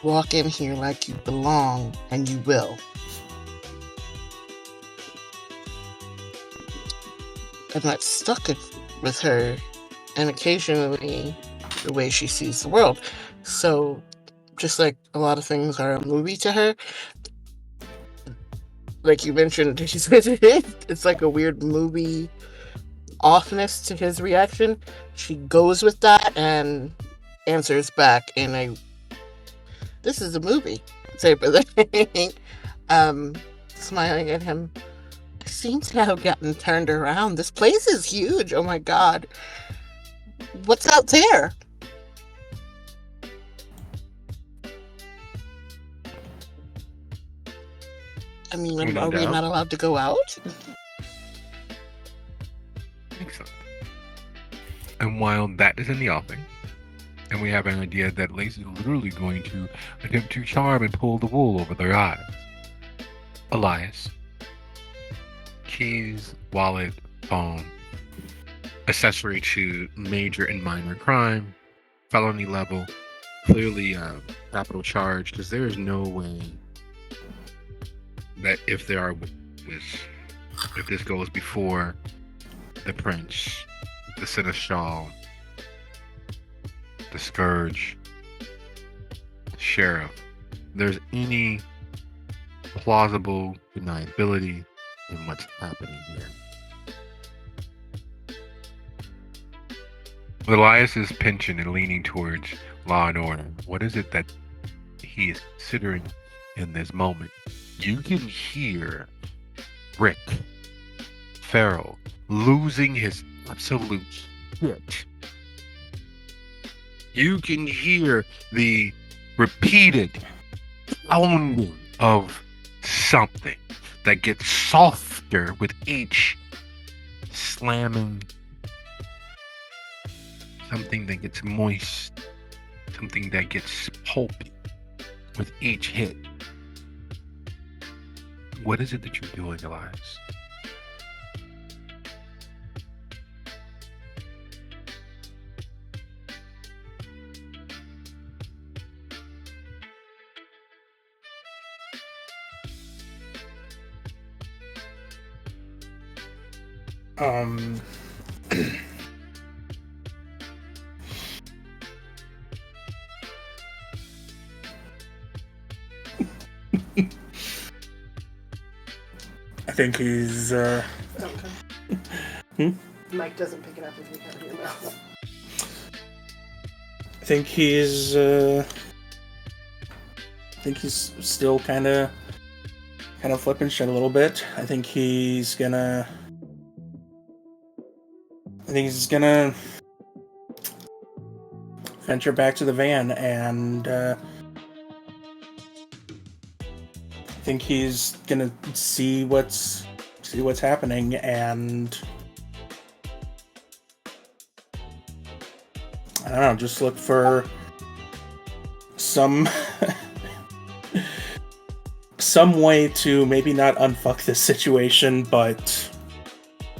"Walk in here like you belong, and you will." And that stuck with her, and occasionally the way she sees the world. So, just like a lot of things are a movie to her, like you mentioned, it's like a weird movie offness to his reaction. She goes with that and answers back in a "this is a movie" type of thing. Smiling at him. "I seem to have gotten turned around. This place is huge. Oh my god. What's out there?" I mean, are we not allowed to go out? Excellent. And while that is in the offing, and we have an idea that Lacey is literally going to attempt to charm and pull the wool over their eyes, Elias, keys, wallet, phone, accessory to major and minor crime, felony level, clearly capital charge, because there is no way that if this goes before the Prince, the Seneschal, the Scourge, the Sheriff, there's any plausible deniability in what's happening here. Elias is pinching and leaning towards law and order. What is it that he is considering in this moment? You can hear Rick Farrell losing his absolute shit. You can hear the repeated pounding of something that gets softer with each slamming, something that gets moist, something that gets pulpy with each hit. What is it that you're doing, Elias? I think he's Mike doesn't pick it up if you cover your mouth. I think he's still kind of flipping shit a little bit. I think he's gonna venture back to the van and think he's gonna see what's happening, and I don't know, just look for some some way to maybe not unfuck this situation, but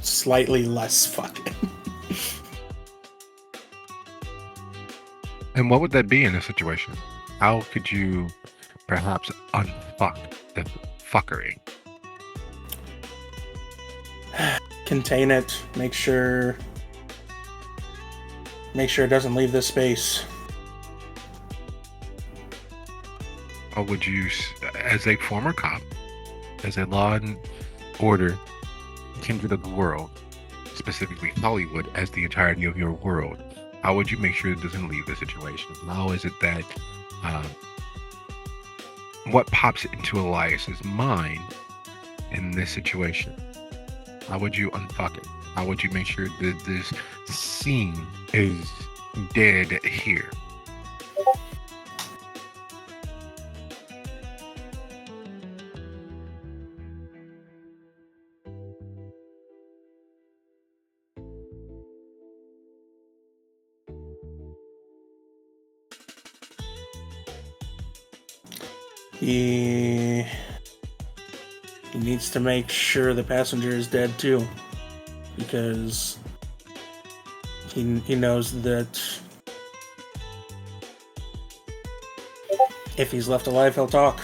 slightly less fucking. And what would that be in this situation? How could you perhaps unfuck the fuckery? Contain it. Make sure it doesn't leave this space. Or would you, as a former cop, as a law and order kindred of the world, specifically Hollywood as the entirety of your world, how would you make sure it doesn't leave the situation? How is it that what pops into Elias's mind in this situation? How would you unfuck it? How would you make sure that this scene is dead here? He needs to make sure the passenger is dead too, because he knows that if he's left alive, he'll talk.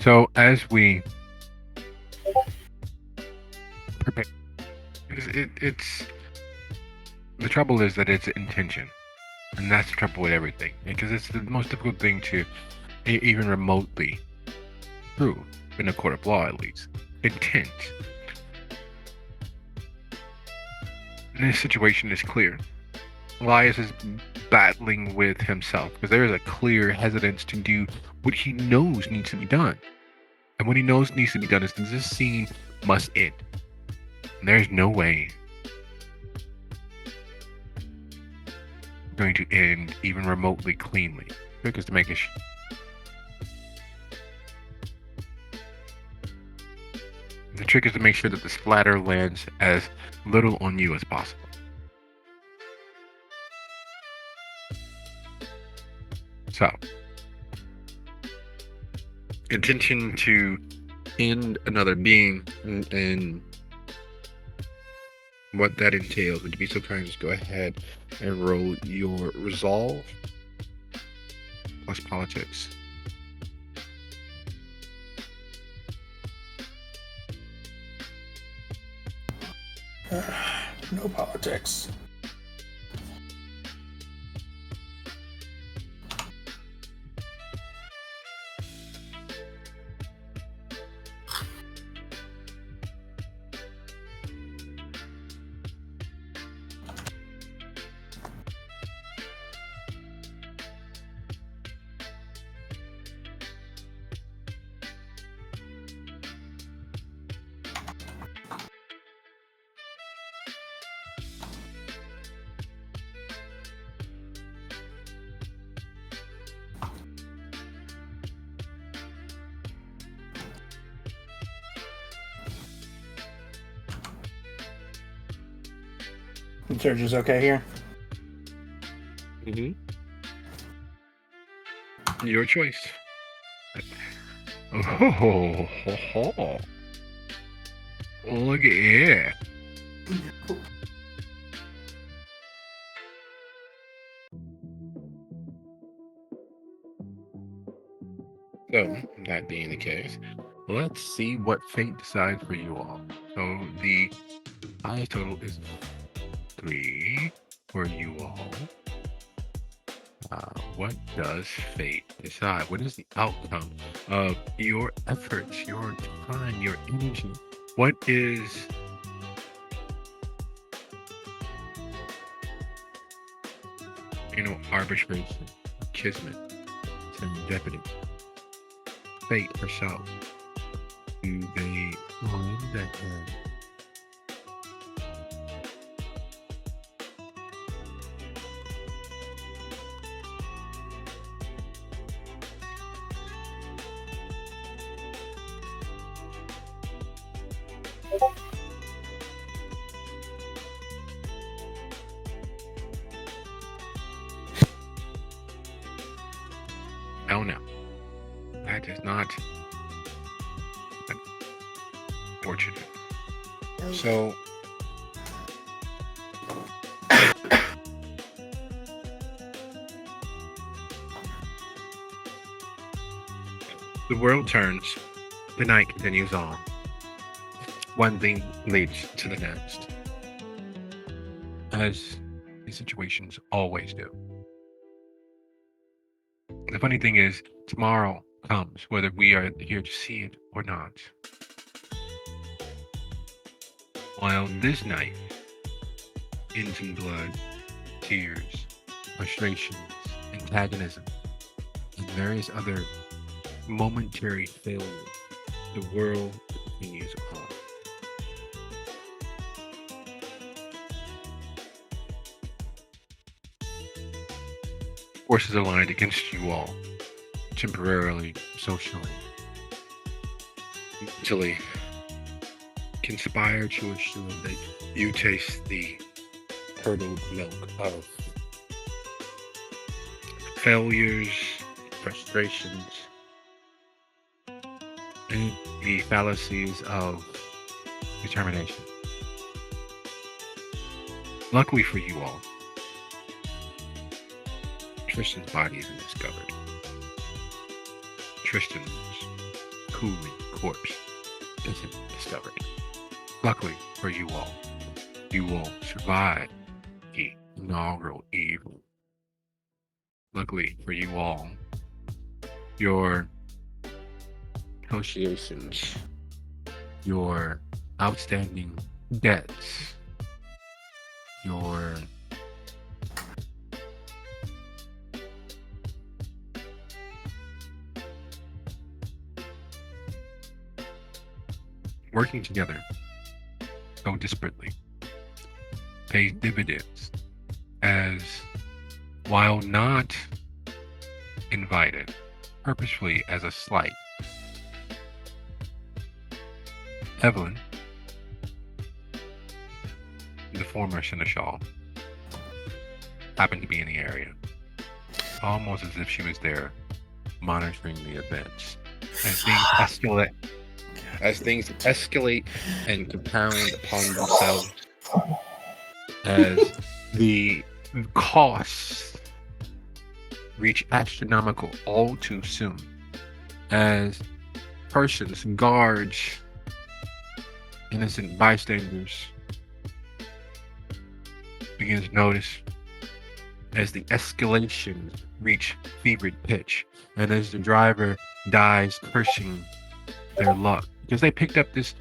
So as we prepare, it's the trouble is that it's intention, and that's the trouble with everything, because it's the most difficult thing to even remotely prove in a court of law, at least. Intent. And this situation is clear. Elias is battling with himself because there is a clear hesitance to do what he knows needs to be done. And what he knows needs to be done is that this scene must end. And there's no way going to end even remotely cleanly. Because to make it the trick is to make sure that the splatter lands as little on you as possible. So, intention to end another being and what that entails. Would you be so kind as to go ahead and roll your resolve plus politics? No politics. Surge is okay here. Mm-hmm. Your choice. Oh, ho, ho, ho. Look at it. So, that being the case, let's see what fate decides for you all. So, the highest total is 3 for you all. What does fate decide? What is the outcome of your efforts, your time, your energy? What is arbitration, kismet, serendipity, fate herself? Do they win that game? Oh no, that is not fortunate. So, the world turns, the night continues on. One thing leads to the next, as these situations always do. The funny thing is, tomorrow comes, whether we are here to see it or not. While this night ends in blood, tears, frustrations, antagonism, and various other momentary failures, the world continues on. Forces aligned against you all, temporarily, socially, mentally, conspire to assure that you taste the curdled milk of failures, frustrations, and the fallacies of determination. Luckily for you all, Tristan's body isn't discovered. Tristan's cooling corpse isn't discovered. Luckily for you all, you will survive the inaugural eve. Luckily for you all, your negotiations, your outstanding debts, your working together so disparately pays dividends, as while not invited purposefully as a slight, Evelyn, the former Seneschal, happened to be in the area, almost as if she was there monitoring the events. As things escalate and compound upon themselves, as the costs reach astronomical all too soon, as persons, guards, innocent bystanders begin to notice, as the escalations reach fevered pitch, and as the driver dies cursing their luck, because they picked up this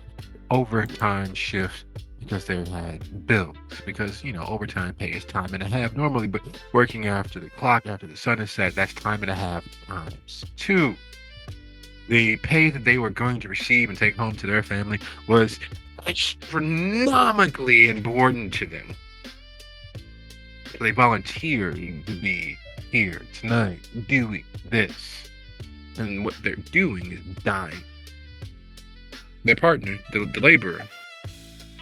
overtime shift because they had bills, because overtime pay is time and a half normally, but working after the clock, after the sun is set, that's time and a half times two. The pay that they were going to receive and take home to their family was astronomically important to them. So they volunteered to be here tonight doing this, and what they're doing is dying. Their partner, the laborer,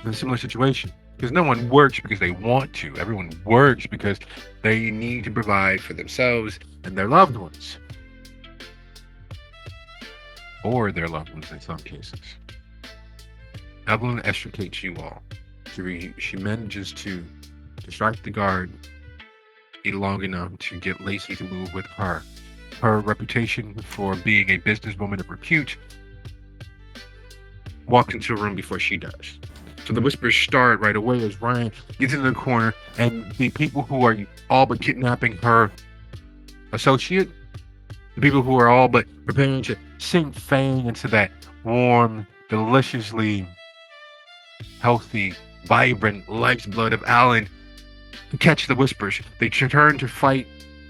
in a similar situation, Because no one works because they want to. Everyone works because they need to provide for themselves and their loved ones. Or their loved ones in some cases. Evelyn extricates you all. She manages to distract the guard long enough to get Lacey to move with her. Her reputation for being a businesswoman of repute walks into a room before she does. So the whispers start right away as Ryan gets into the corner, and the people who are all but kidnapping her associate, the people who are all but preparing to sink Fang into that warm, deliciously healthy, vibrant lifeblood of Alan, catch the whispers. They turn to fight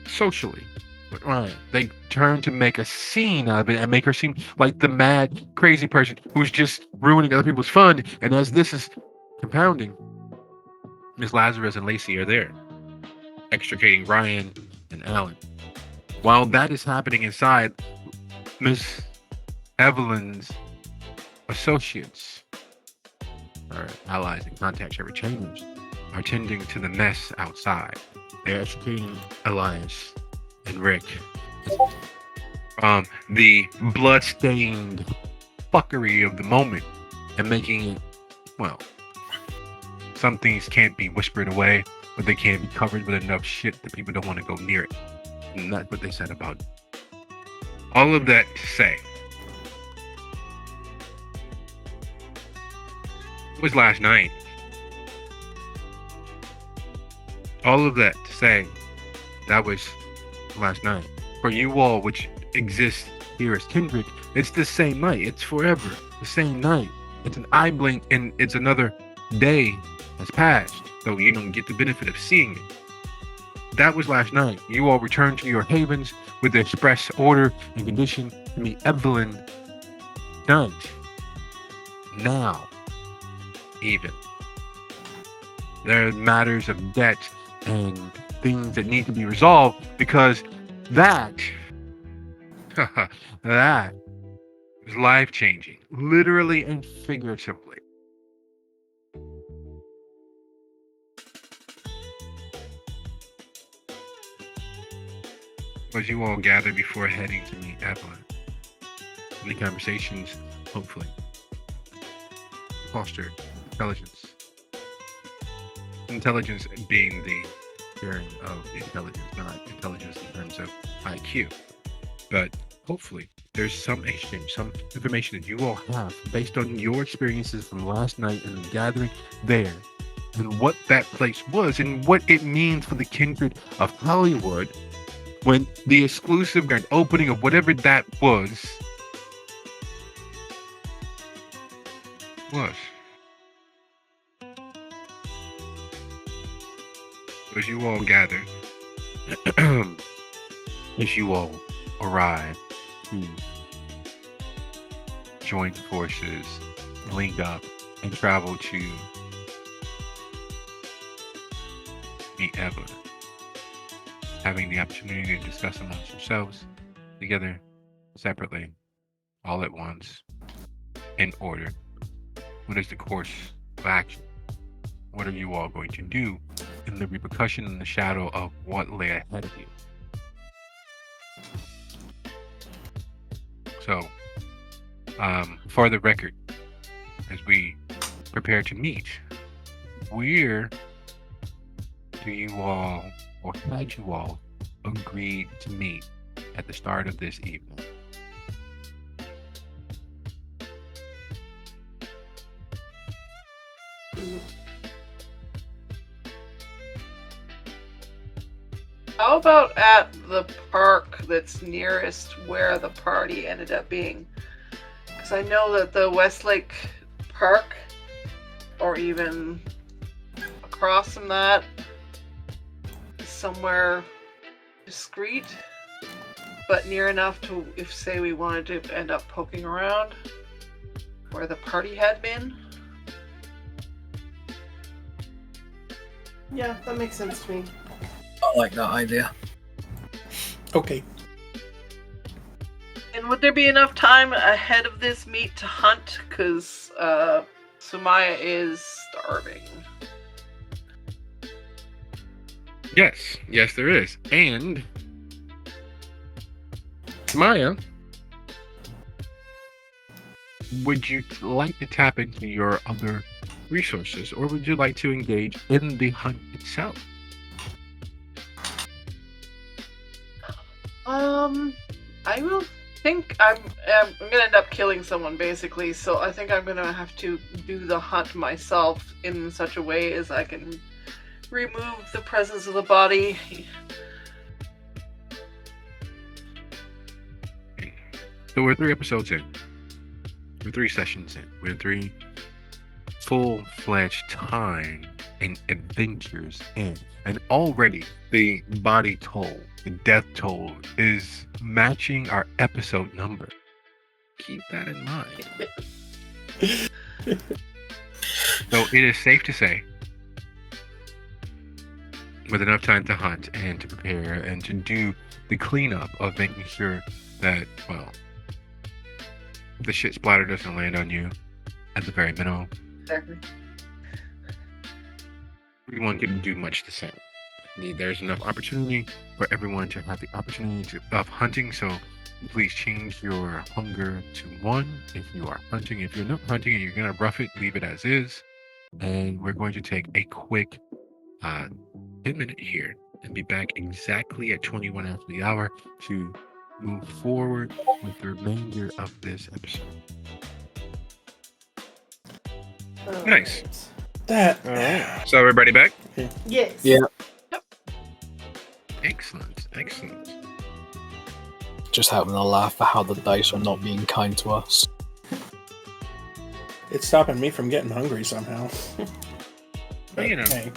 socially with Ryan. They turn to make a scene out of it and make her seem like the mad, crazy person who's just ruining other people's fun. And as this is compounding, Miss Lazarus and Lacey are there, extricating Ryan and Alan. While that is happening inside, Miss Evelyn's associates, or allies and contacts, or retainers, are tending to the mess outside. They're extricating Elias and Rick. The blood-stained fuckery of the moment and making it, well, some things can't be whispered away, but they can be covered with enough shit that people don't want to go near it. And that's what they said about it. All of that to say, it was last night. All of that to say, that was last night. For you all, which exists here as kindred, it's the same night. It's forever the same night. It's an eye blink and it's another day has passed, though you don't get the benefit of seeing it. That was last night. You all returned to your havens with the express order and condition to meet Evelyn tonight. Now, even. There are matters of debt and things that need to be resolved, because that was life-changing, literally and figuratively. As you all gather before heading to meet Evelyn, the conversations, hopefully, foster intelligence. Intelligence being the sharing of intelligence, not intelligence in terms of IQ. But hopefully, there's some exchange, some information that you all have based on your experiences from last night and the gathering there, and what that place was, and what it means for the kindred of Hollywood when the exclusive grand opening of whatever that was. As you all gather, as you all arrive to join forces, link up, and travel to meet Evelyn, having the opportunity to discuss amongst yourselves, together, separately, all at once, in order. What is the course of action? What are you all going to do in the repercussion and the shadow of what lay ahead of you? So, for the record, as we prepare to meet, where do you all, or had you all, agreed to meet at the start of this evening? How about at the park that's nearest where the party ended up being? Because I know that the Westlake Park, or even across from that, is somewhere discreet, but near enough to, if say we wanted to end up poking around where the party had been. Yeah, that makes sense to me. I like that idea. Okay. And would there be enough time ahead of this meet to hunt? Because Sumaya is starving. Yes, there is. And Maya, would you like to tap into your other resources, or would you like to engage in the hunt itself? I will think I'm gonna end up killing someone basically, so I think I'm gonna have to do the hunt myself in such a way as I can remove the presence of the body. So we're 3 episodes in. We're 3 sessions in. We're 3 full-fledged time and adventures in. And already the body toll, the death toll, is matching our episode number. Keep that in mind. So it is safe to say, with enough time to hunt and to prepare and to do the cleanup of making sure that, well, the shit splatter doesn't land on you at the very minimum. Exactly. Everyone can do much the same. There's enough opportunity for everyone to have the opportunity of hunting, so please change your hunger to 1 if you are hunting. If you're not hunting and you're going to rough it, leave it as is. And we're going to take a quick 10-minute here and be back exactly at 21 after the hour to move forward with the remainder of this episode. Nice. That. All right. So everybody back? Yes. Yeah. Excellent. Just having a laugh at how the dice are not being kind to us. It's stopping me from getting hungry somehow. Well, you know, Hey.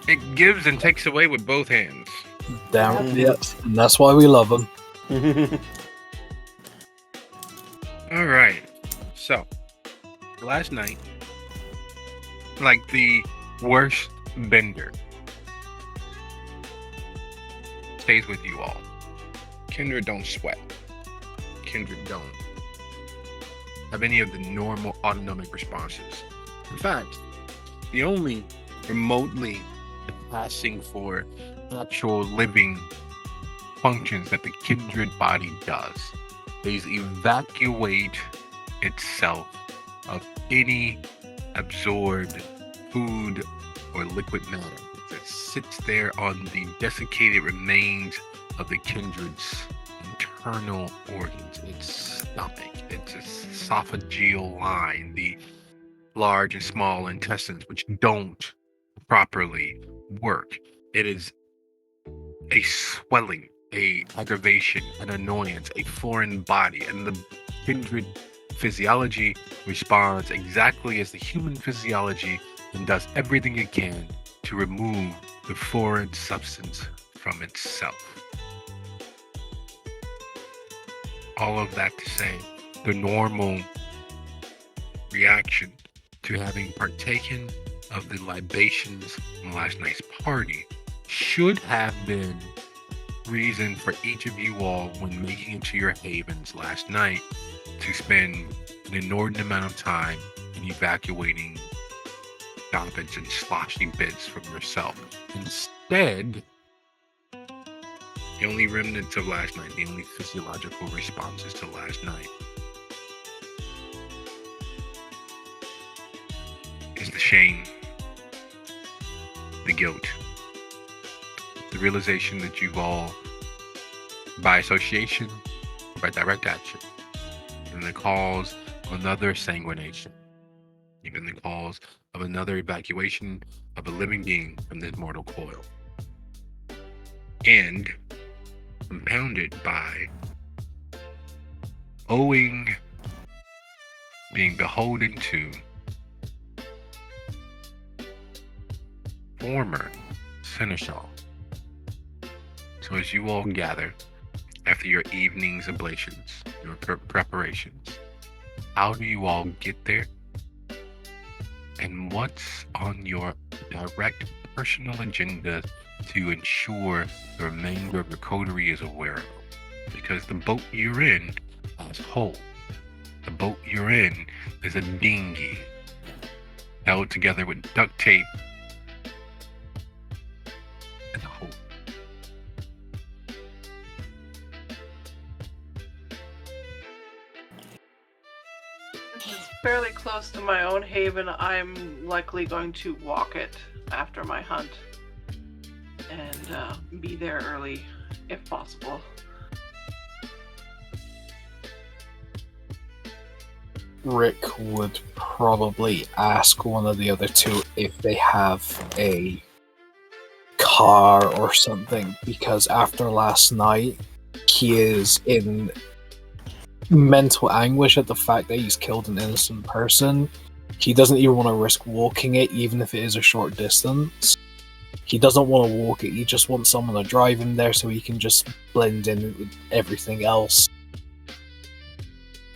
it gives and takes away with both hands. Damn, yes. And that's why we love them. All right. So, last night, like the worst bender, stays with you all. Kindred don't sweat. Kindred don't have any of the normal autonomic responses. In fact, the only remotely passing for actual living functions that the kindred body does is evacuate itself of any absorbed food or liquid matter that sits there on the desiccated remains of the kindred's internal organs, its stomach, its esophageal line, the large and small intestines, which don't properly work. It is a swelling, a aggravation, an annoyance, a foreign body, and the kindred physiology responds exactly as the human physiology and does everything it can to remove the foreign substance from itself. All of that to say, the normal reaction to having partaken of the libations from last night's party should have been reason for each of you all, when making it to your havens last night, to spend an inordinate amount of time in evacuating stoppage and sloshy bits from yourself. Instead, the only remnants of last night, the only physiological responses to last night, is the shame, the guilt, the realization that you've all, by association, by direct action, been the cause of another sanguination. You've been the cause of another evacuation of a living being from this mortal coil. And compounded by being beholden to former seneschal. So as you all gather after your evening's ablations, your preparations, how do you all get there? And what's on your direct personal agenda to ensure the remainder of your coterie is aware of? Because the boat you're in has holes. The boat you're in is a dinghy held together with duct tape It's fairly close to my own haven. I'm likely going to walk it after my hunt and be there early if possible. Rick would probably ask one of the other two if they have a car or something, because after last night, he is in mental anguish at the fact that he's killed an innocent person. He doesn't even want to risk walking it, even if it is a short distance. He doesn't want to walk it, he just wants someone to drive him there so he can just blend in with everything else.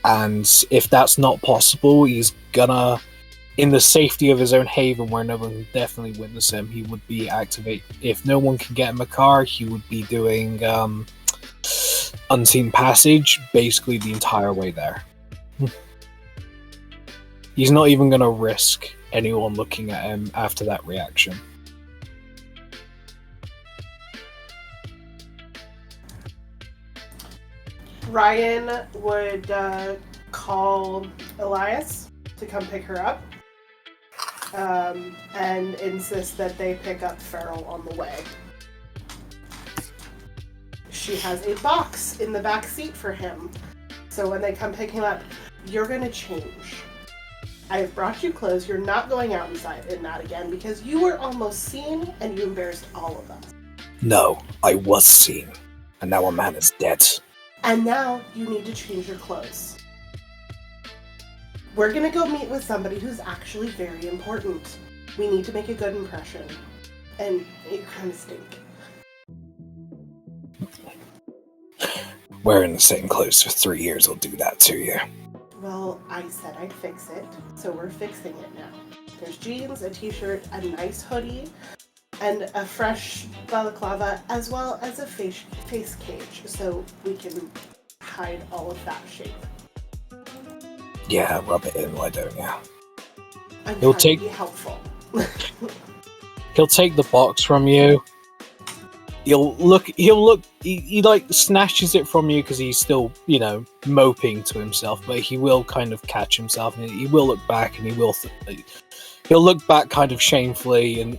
And if that's not possible, he's gonna, in the safety of his own haven where no one can definitely witness him, he would be if no one can get him a car, he would be doing unseen passage basically the entire way there. He's not even gonna risk anyone looking at him after that reaction. Ryan would call Elias to come pick her up and insist that they pick up Farrell on the way. She has a box in the back seat for him, so when they come pick him up, you're going to change. I have brought you clothes. You're not going out inside in that again because you were almost seen and you embarrassed all of us. No, I was seen, and now a man is dead. And now you need to change your clothes. We're gonna go meet with somebody who's actually very important. We need to make a good impression. And you kind of stink. Wearing the same clothes for 3 years will do that to you. Well, I said I'd fix it, so we're fixing it now. There's jeans, a t-shirt, a nice hoodie, and a fresh balaclava, as well as a face cage, so we can hide all of that shape. Yeah, rub it in, why don't you? I'm He'll trying to be helpful. He'll take the box from you. He like snatches it from you because he's still, moping to himself, but he will kind of catch himself and he will look back and he'll look back kind of shamefully and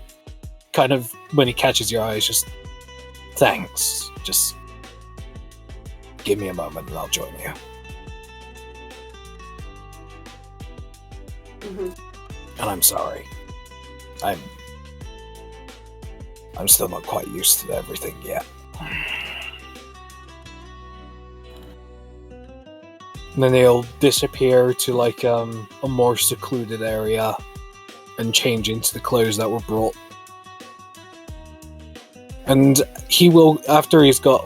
kind of, when he catches your eyes, just, thanks. Just give me a moment and I'll join you. Mm-hmm. And I'm sorry. I'm still not quite used to everything yet. And then they'll disappear to like a more secluded area and change into the clothes that were brought. And he will, after he's got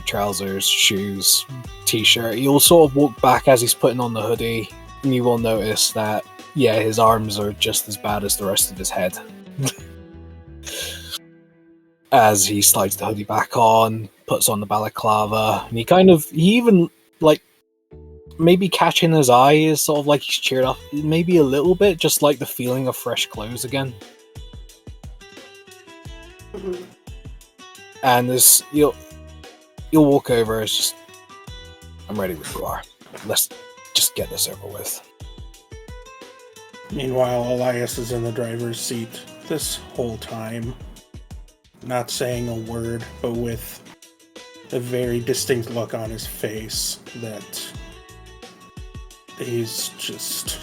trousers, shoes, t-shirt, he'll sort of walk back as he's putting on the hoodie, and you will notice that, his arms are just as bad as the rest of his head. As he slides the hoodie back on, puts on the balaclava, and he even, maybe catching his eye is sort of like he's cheered up, maybe a little bit, just like the feeling of fresh clothes again. Mm-hmm. And you'll walk over, it's just, I'm ready when you are. Let's just get this over with. Meanwhile, Elias is in the driver's seat this whole time, not saying a word, but with a very distinct look on his face that he's just...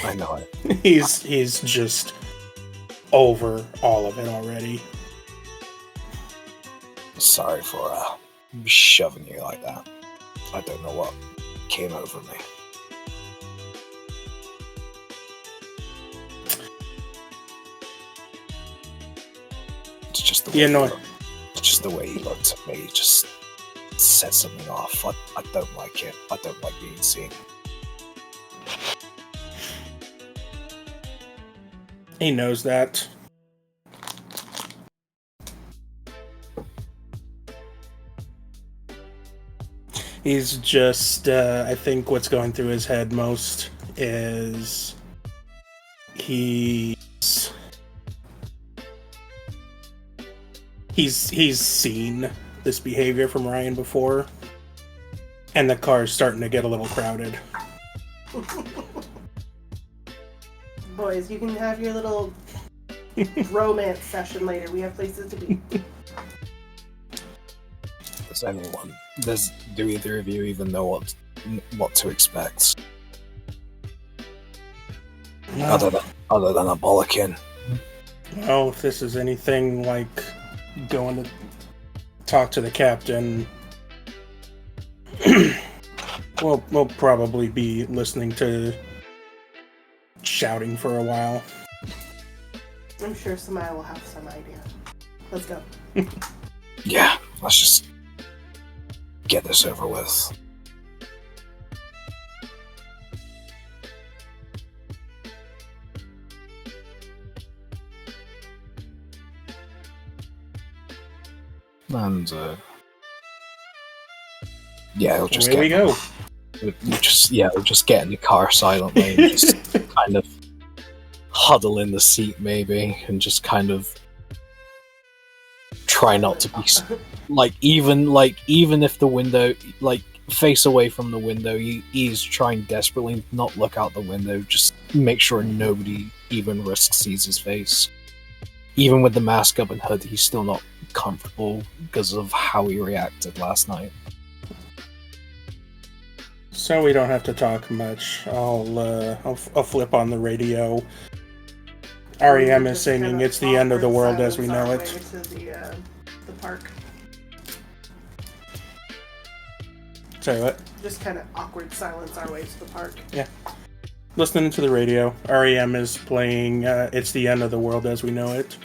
I know it. He's just over all of it already. Sorry for shoving you like that. I don't know what came over me. It's just the way it's just the way he looked at me. He just set something off. I don't like it. I don't like being seen. He knows that. He's just, I think what's going through his head most is he's seen this behavior from Ryan before, And the car's starting to get a little crowded. Boys, you can have your little romance session later. We have places to be. Do either of you even know what to expect? No. Other than a bollocking. Well, if this is anything like going to talk to the captain, we'll probably be listening to shouting for a while. I'm sure Samaya will have some idea. Let's go. Yeah, let's just get this over with. And it'll just Away we go. We'll just get in the car silently and just kind of huddle in the seat maybe, and just kind of try not to be even if the window, face away from the window, he's trying desperately not look out the window, just make sure nobody even risks sees his face. Even with the mask up and hood, he's still not comfortable because of how he reacted last night. So we don't have to talk much. I'll flip on the radio. REM is singing "It's the End of the World as We Know It." To the park. Say what? Just kind of awkward silence our way to the park. Yeah. Listening to the radio, REM is playing "It's the End of the World as We Know It."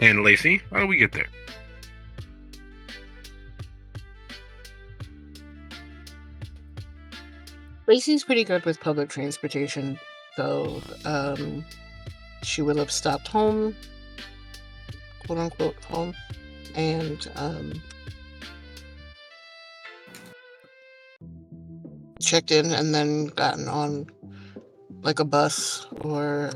And Lacey, how do we get there? Lacey's pretty good with public transportation, so she will have stopped home, quote unquote home, and checked in and then gotten on like a bus or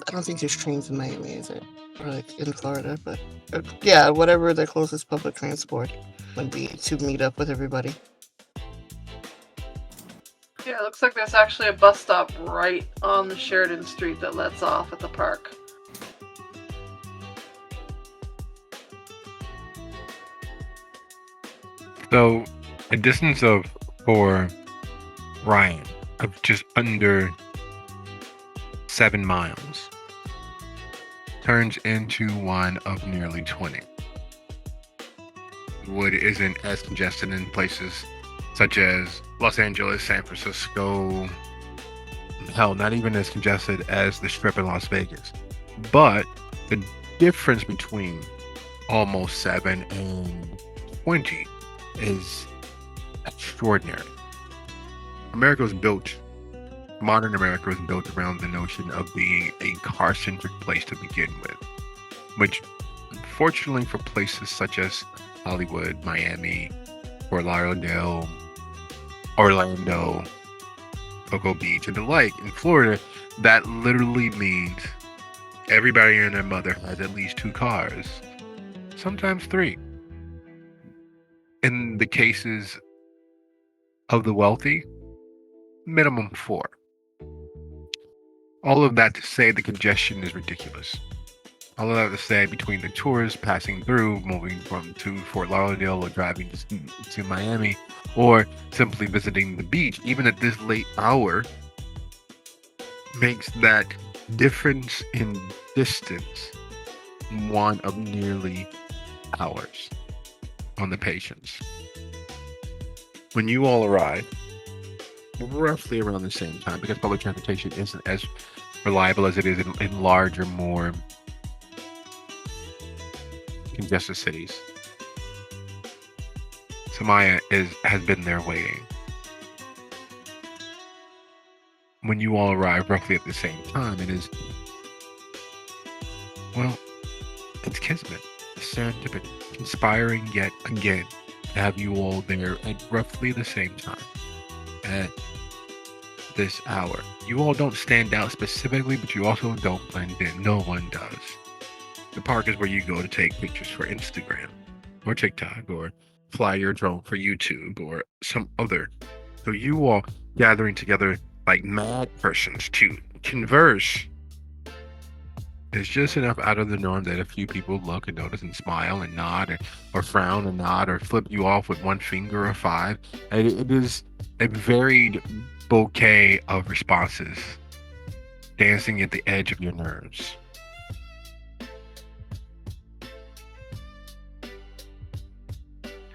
I don't think there's trains in Miami, is it? Or like in Florida, but yeah, whatever the closest public transport would be to meet up with everybody. Yeah, it looks like there's actually a bus stop right on the Sheridan Street that lets off at the park. So, a distance for Ryan of just under 7 miles turns into one of nearly 20. Wood isn't as congested in places such as Los Angeles, San Francisco, hell, not even as congested as the Strip in Las Vegas. But the difference between almost 7 and 20 is extraordinary. Modern America was built around the notion of being a car-centric place to begin with, which unfortunately for places such as Hollywood, Miami, Fort Lauderdale, Orlando, Cocoa Beach, and the like, in Florida, that literally means everybody and their mother has at least 2 cars, sometimes 3. In the cases of the wealthy, minimum 4. All of that to say the congestion is ridiculous. All of that to say between the tourists passing through, moving to Fort Lauderdale or driving to Miami, or simply visiting the beach, even at this late hour, makes that difference in distance one of nearly hours on the patience. When you all arrive, roughly around the same time, because public transportation isn't as reliable as it is in larger, more congested cities. Samaya has been there waiting. When you all arrive roughly at the same time, it's kismet, serendipity, conspiring yet again have you all there at roughly the same time at this hour. You all don't stand out specifically, but you also don't blend in. No one does. The park is where you go to take pictures for Instagram or TikTok or fly your drone for YouTube or some other. So you all gathering together like mad persons to converse is just enough out of the norm that a few people look and notice and smile and nod or frown and nod or flip you off with one finger or five. And it is a varied bouquet of responses dancing at the edge of your nerves.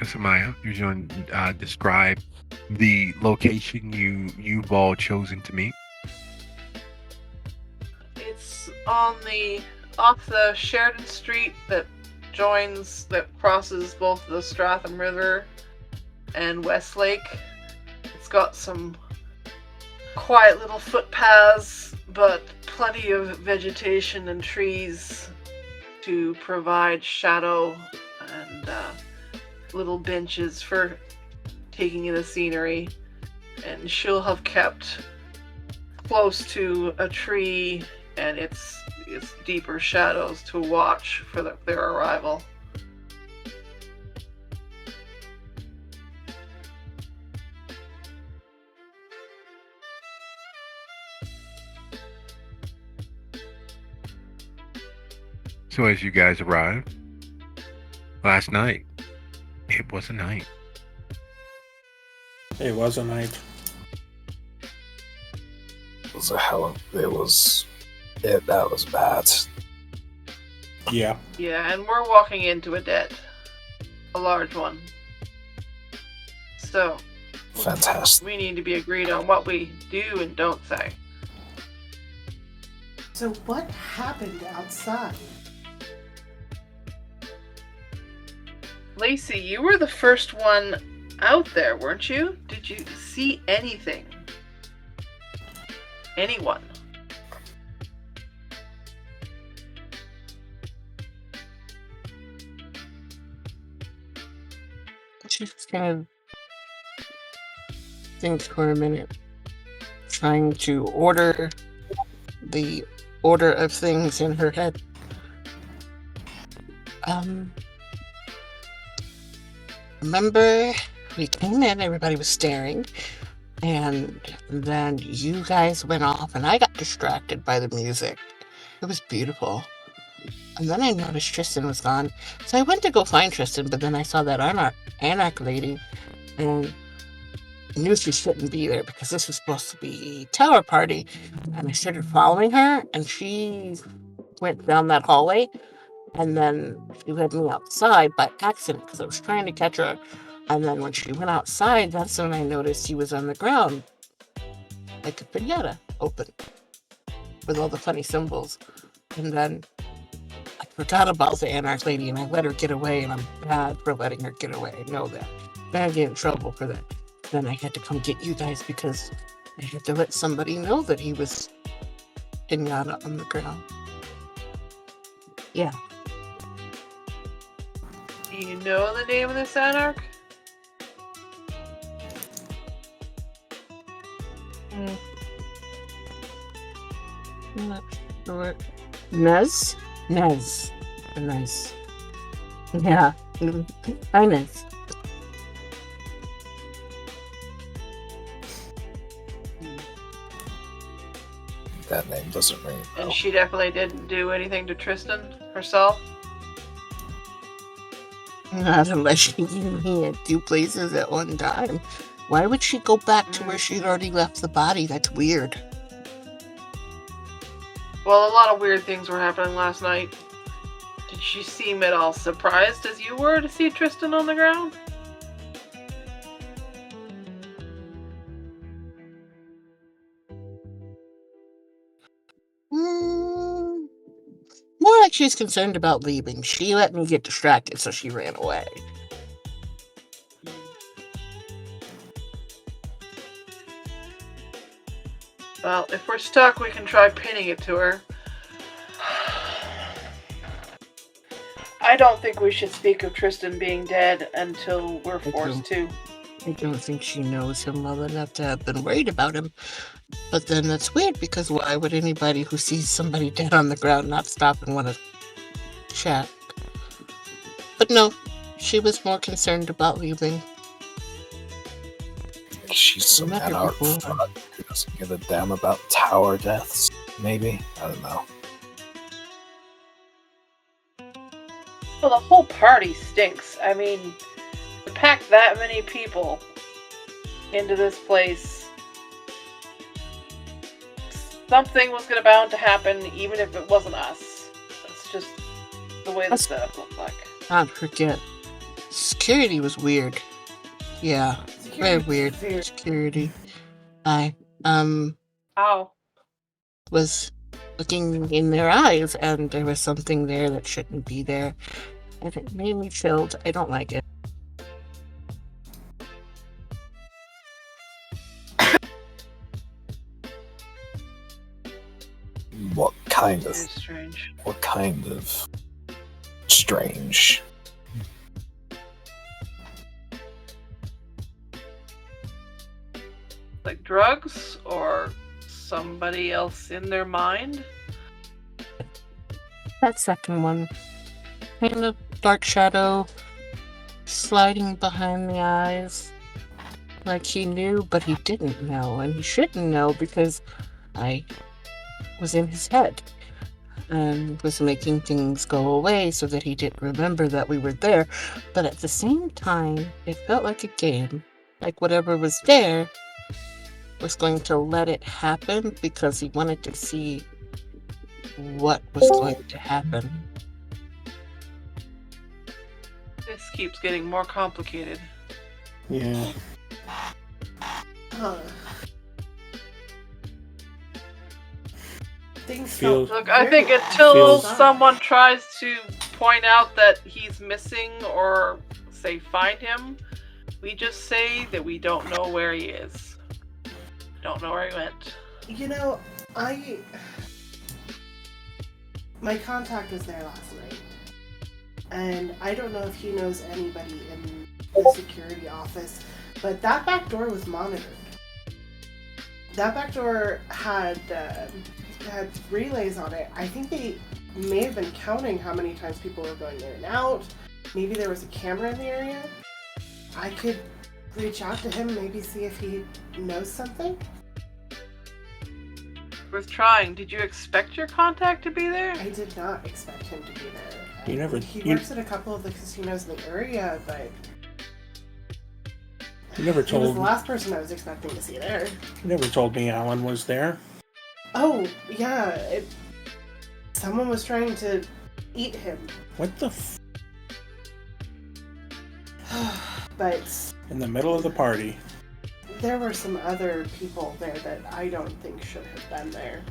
So Maya, you're going to describe the location you've all chosen to meet. It's off the Sheridan Street that crosses both the Stratham River and Westlake. It's got some quiet little footpaths, but plenty of vegetation and trees to provide shadow and little benches for taking in the scenery. And she'll have kept close to a tree and its deeper shadows to watch for their arrival. So as you guys arrive, last night, it was a night. It was a night. It was a hell of that was bad. Yeah. Yeah, and we're walking into a debt. A large one. So, Fantastic. we need to be agreed on what we do and don't say. So what happened outside? Lacey, you were the first one out there, weren't you? Did you see anything? Anyone? She just kind of thinks for a minute, trying to order the order of things in her head. Remember, we came in, everybody was staring, and then you guys went off, and I got distracted by the music. It was beautiful. And then I noticed Tristan was gone, so I went to go find Tristan, but then I saw that Anarch lady, and I knew she shouldn't be there because this was supposed to be a tower party, and I started following her, and she went down that hallway, and then she led me outside by accident because I was trying to catch her. And then when she went outside, that's when I noticed he was on the ground, like a pinata, open, with all the funny symbols. And then I forgot about the Anarch lady, and I let her get away, and I'm bad for letting her get away. I know that. Then I get in trouble for that. Then I had to come get you guys because I had to let somebody know that he was pinata on the ground. Yeah. Do you know the name of this anarch? I'm not sure. Nez? Nez. Nez. Yeah. Hi, Nez. That name doesn't ring. And she definitely didn't do anything to Tristan herself? Not unless she can be at two places at one time. Why would she go back to where she'd already left the body? That's weird. Well, a lot of weird things were happening last night. Did she seem at all surprised as you were to see Tristan on the ground? More like she's concerned about leaving. She let me get distracted, so she ran away. Well, if we're stuck, we can try pinning it to her. I don't think we should speak of Tristan being dead until we're forced to. I don't think she knows him well enough to have been worried about him. But then that's weird, because why would anybody who sees somebody dead on the ground not stop and want to chat? But no, she was more concerned about leaving. She's some Met her anarch before. fraud who doesn't give a damn about tower deaths. Maybe? I don't know. Well, the whole party stinks. I mean, to pack that many people into this place, something was bound to happen, even if it wasn't us. That's just the way the setup looked like. Not forget, security was weird. Yeah, very weird. Security. I Ow. was looking in their eyes, and there was something there that shouldn't be there, and it made me chilled. I don't like it. What kind of? Very strange. What kind of strange? Like drugs or somebody else in their mind? That second one. Kind of dark shadow sliding behind the eyes. Like he knew, but he didn't know, and he shouldn't know because I was in his head and was making things go away so that he didn't remember that we were there. But at the same time, it felt like a game. Like whatever was there was going to let it happen because he wanted to see what was going to happen. This keeps getting more complicated. Yeah. Huh. Things Feels- felt Look, I very think until bizarre. someone tries to point out that he's missing or say find him, we just say that we don't know where he is. Don't know where he went. You know, my contact was there last night, and I don't know if he knows anybody in the security office, but that back door was monitored. That back door had relays on it. I think they may have been counting how many times people were going in and out. Maybe there was a camera in the area. I could reach out to him, maybe see if he knows something. Worth trying. Did you expect your contact to be there? I did not expect him to be there. You never- He you- works at a couple of the casinos in the area, but You never he was told the last person I was expecting to see there. you never told me Alan was there. Oh, yeah. Someone was trying to eat him. What the But in the middle of the party? there were some other people there that I don't think should have been there.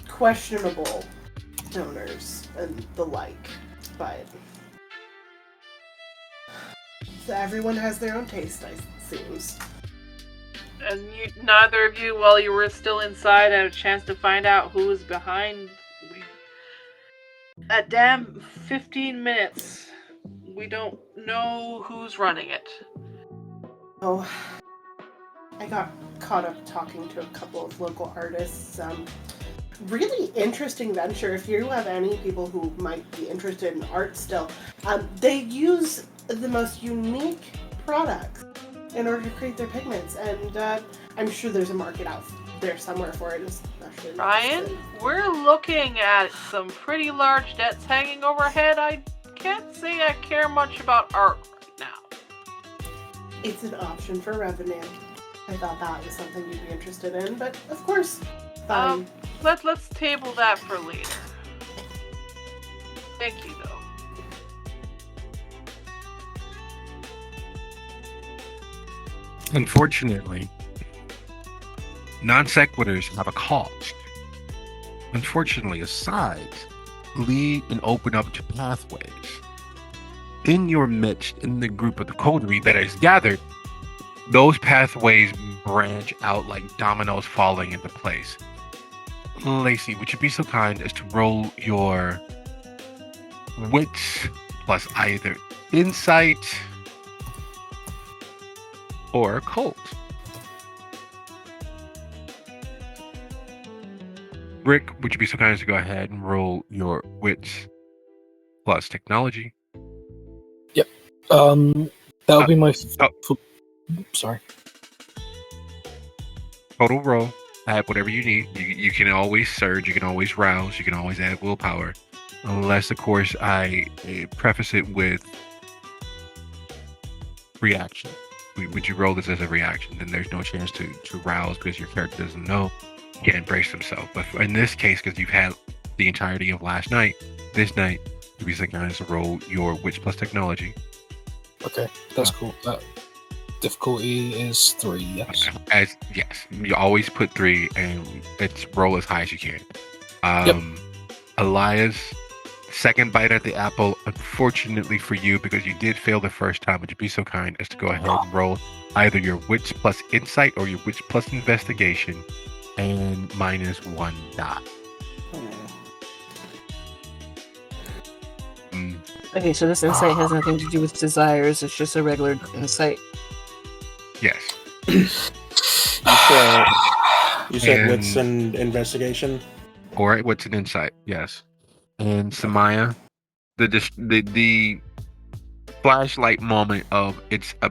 Questionable donors and the like. But everyone has their own taste, it seems. And neither of you, while you were still inside, had a chance to find out who was behind. That damn 15 minutes. We don't know who's running it. Oh, I got caught up talking to a couple of local artists. Really interesting venture. If you have any people who might be interested in art still, they use the most unique products in order to create their pigments, and I'm sure there's a market out there somewhere for it. Especially Ryan, we're looking at some pretty large debts hanging overhead. I can't say I care much about art right now. it's an option for revenue. I thought that was something you'd be interested in, but of course, fine. Let's table that for later. Thank you, though. Unfortunately, non sequiturs have a cost. Unfortunately, asides lead and open up to pathways. In your midst, in the group of the coterie that is gathered, those pathways branch out like dominoes falling into place. Lacey, would you be so kind as to roll your wits plus either insight or occult. Rick, would you be so kind as to go ahead and roll your wits plus technology? That'll be my. Sorry. Total roll. Add whatever you need. You can always surge. You can always rouse. You can always add willpower. Unless, of course, I preface it with reaction. Would you roll this as a reaction? Then there's no chance to rouse because your character doesn't know. He can't brace himself. But in this case, because you've had the entirety of last night, this night, you'll be so kind as to roll your wits plus technology. Okay, that's cool. Difficulty is 3, yes. Yes, you always put 3 and it's roll as high as you can. Elias, second bite at the apple. Unfortunately for you, because you did fail the first time, would you be so kind as to go ahead and roll either your wits plus insight or your wits plus investigation and minus 1 die. Okay, so this insight has nothing to do with desires. It's just a regular insight. Yes. You said wits and investigation? Or what's an insight? Yes. And Samaya, the flashlight moment of it's a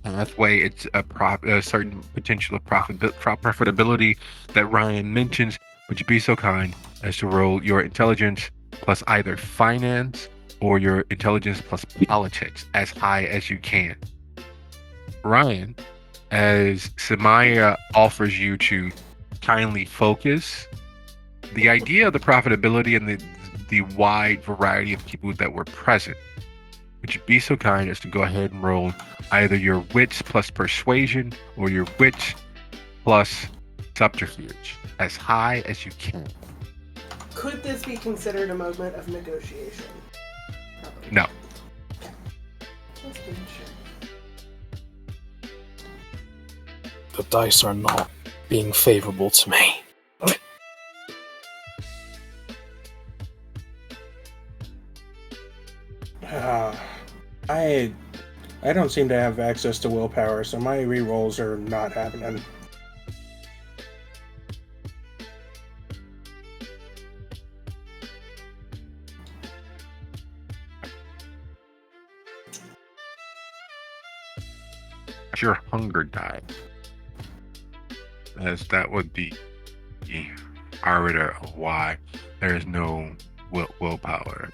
pathway, it's a certain potential of profitability that Ryan mentions. Would you be so kind as to roll your intelligence plus either finance or your intelligence plus politics as high as you can? Ryan, as Samaya offers you to kindly focus, the idea of the profitability and the wide variety of people that were present, would you be so kind as to go ahead and roll either your wits plus persuasion or your wits plus subterfuge as high as you can? Could this be considered a moment of negotiation? Probably. No. Just being sure. The dice are not being favorable to me. I don't seem to have access to willpower, so my rerolls are not happening. Your hunger die, as that would be the arbiter of why there is no willpower.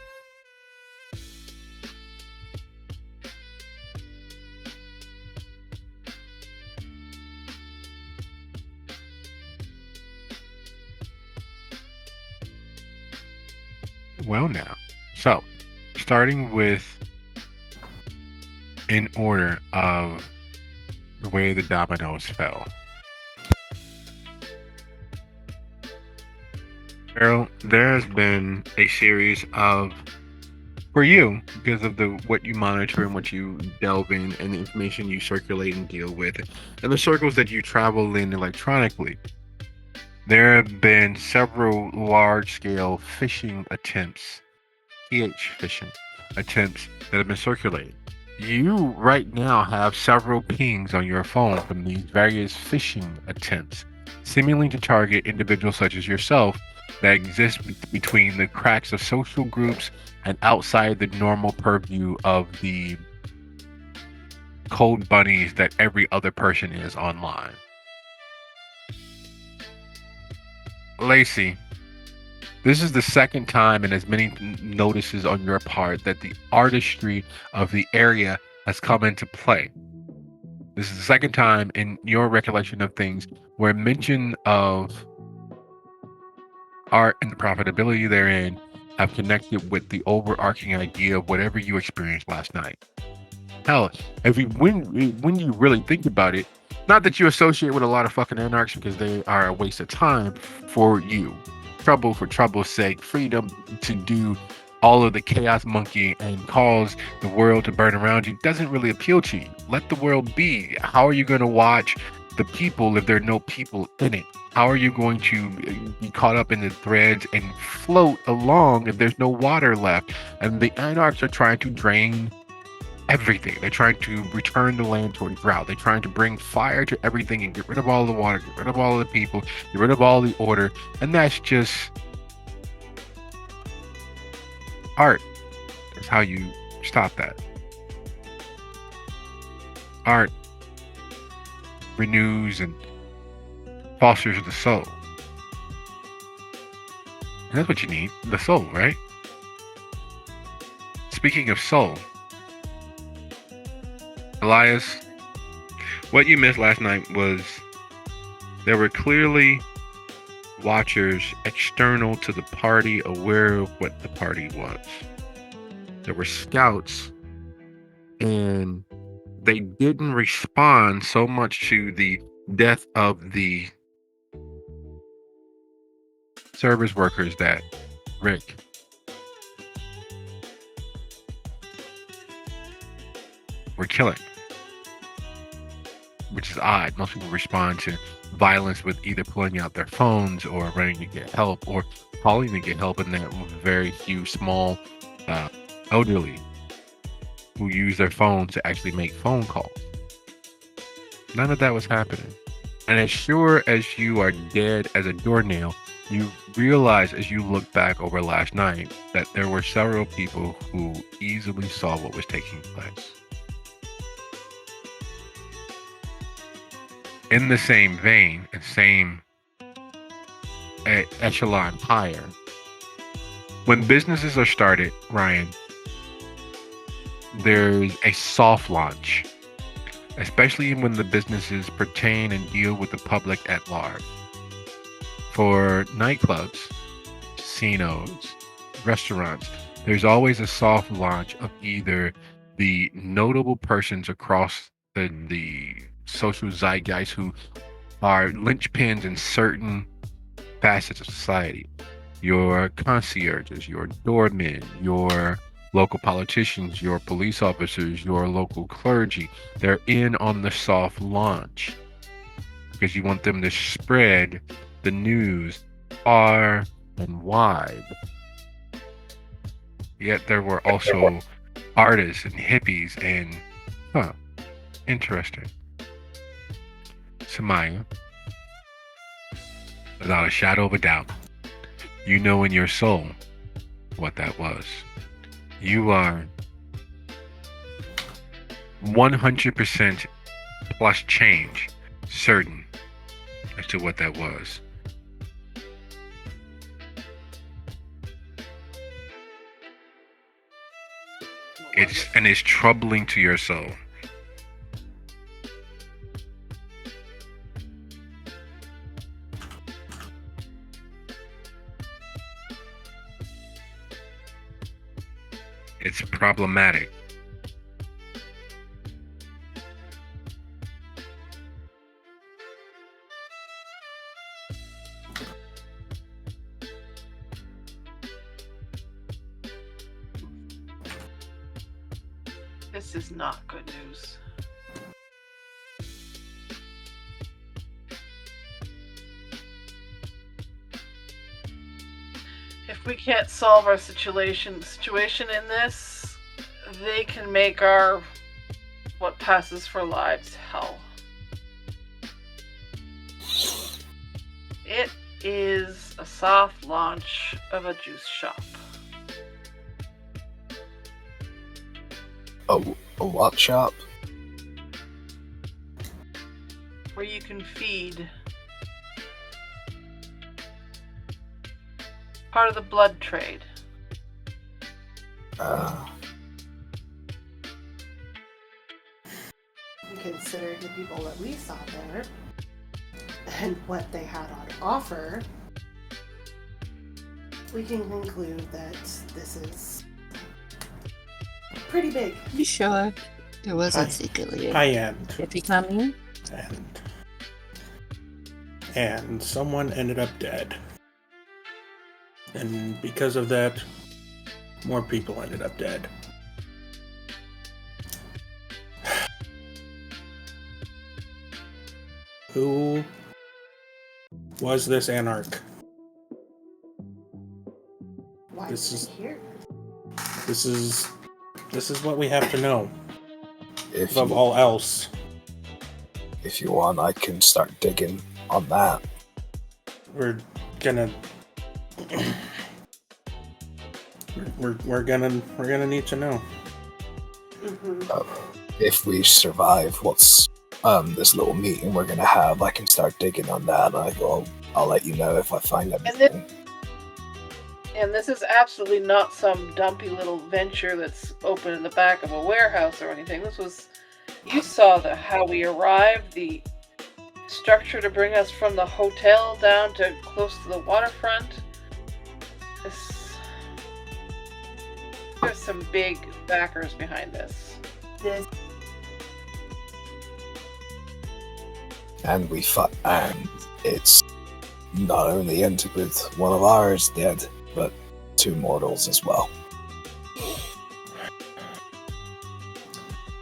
Well, now, so starting with in order of the way the dominoes fell. Carol, there has been a series of, for you, because of what you monitor and what you delve in and the information you circulate and deal with, and the circles that you travel in electronically, there have been several large-scale phishing attempts, phishing attempts that have been circulated. You right now have several pings on your phone from these various phishing attempts, seemingly to target individuals such as yourself that exist between the cracks of social groups and outside the normal purview of the cold bunnies that every other person is online. Lacey, this is the second time in as many notices on your part that the artistry of the area has come into play. This is the second time in your recollection of things where mention of art and the profitability therein have connected with the overarching idea of whatever you experienced last night. Hell, when you really think about it, not that you associate with a lot of fucking anarchs because they are a waste of time for you. Trouble for trouble's sake, freedom to do all of the chaos monkey and cause the world to burn around you doesn't really appeal to you. Let the world be. How are you going to watch the people if there are no people in it? How are you going to be caught up in the threads and float along if there's no water left? And the anarchs are trying to drain everything. They're trying to return the land toward drought. They're trying to bring fire to everything and get rid of all the water, get rid of all the people, get rid of all the order. And that's just art. That's how you stop that. Art renews and fosters the soul. And that's what you need, the soul, right? Speaking of soul, Elias, what you missed last night was there were clearly watchers external to the party aware of what the party was. There were scouts, and they didn't respond so much to the death of the service workers that Rick were killing, which is odd. Most people respond to violence with either pulling out their phones or running to get help or calling to get help, and that very few small elderly who use their phones to actually make phone calls. None of that was happening. And as sure as you are dead as a doornail, you realize as you look back over last night that there were several people who easily saw what was taking place. In the same vein and same echelon higher, when businesses are started, Ryan, there's a soft launch, especially when the businesses pertain and deal with the public at large. For nightclubs, casinos, restaurants, there's always a soft launch of either the notable persons across the social zeitgeist who are linchpins in certain facets of society. Your concierges, your doormen, your local politicians, your police officers, your local clergy, they're in on the soft launch because you want them to spread the news far and wide. Yet there were also artists and hippies and interesting. Samaya, without a shadow of a doubt, you know in your soul what that was. You are 100% plus change certain as to what that was. It's troubling to your soul. It's problematic. This is not good news. If we can't solve our situation in this, they can make our what passes for lives hell. It is a soft launch of a juice shop. A what shop? Where you can feed part of the blood trade. Consider the people that we saw there and what they had on offer, we can conclude that this is pretty big. You sure there wasn't secretly I am. hippie coming? And someone ended up dead. And because of that, more people ended up dead. Who was this anarch? Why This is is- it here? This is what we have to know. If Above you, all else, if you want, I can start digging on that. we're gonna we're gonna need to know. If we survive what's this little meeting we're gonna have, I can start digging on that. I'll let you know if I find anything. And this is absolutely not some dumpy little venture that's open in the back of a warehouse or anything. This was, you saw how we arrived, the structure to bring us from the hotel down to close to the waterfront. There's some big backers behind this. This And and it's not only ended with one of ours dead, but 2 mortals as well.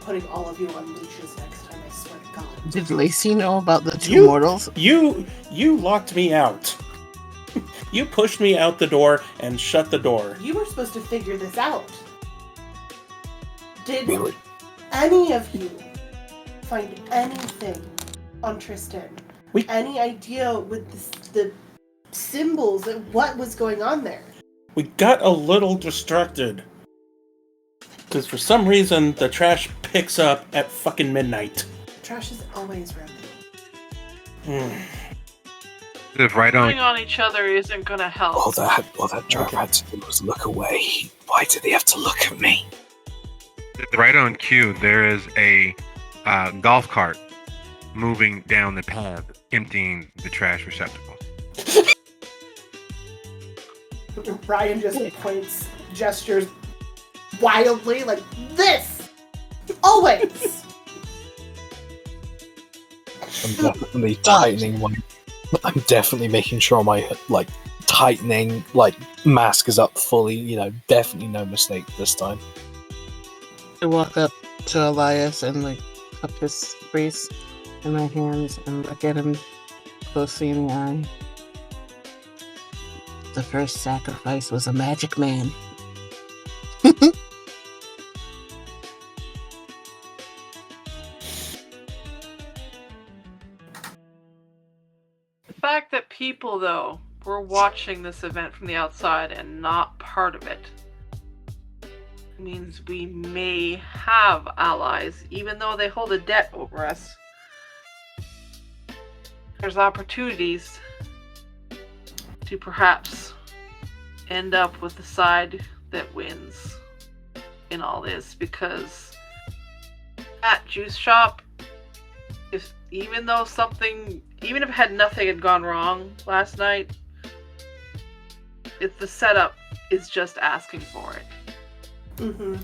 putting all of you on leashes next time, I swear to God. Did Lacey know about the 2 You- mortals? You locked me out. You pushed me out the door and shut the door. You were supposed to figure this out. Did We were any of you find anything on Tristan? We- Any idea with the symbols and what was going on there? We got a little distracted. Because for some reason, the trash picks up at fucking midnight. Trash is always around. If right on. Putting on each other isn't gonna help. all that driver had to do was look away. Why did he have to look at me? Right on cue, there is a golf cart moving down the path, emptying the trash receptacle. Ryan just points, gestures wildly like this. Always. I'm definitely tightening my. I'm definitely making sure my tightening mask is up fully. Definitely no mistake this time. I walk up to Elias and cup his face in my hands and look at him closely in the eye. The first sacrifice was a magic man. The fact that people, though, were watching this event from the outside and not part of it means we may have allies, even though they hold a debt over us. There's opportunities to perhaps end up with the side that wins in all this, because at Juice Shop, even if nothing had gone wrong last night, the setup is just asking for it. Mm-hmm.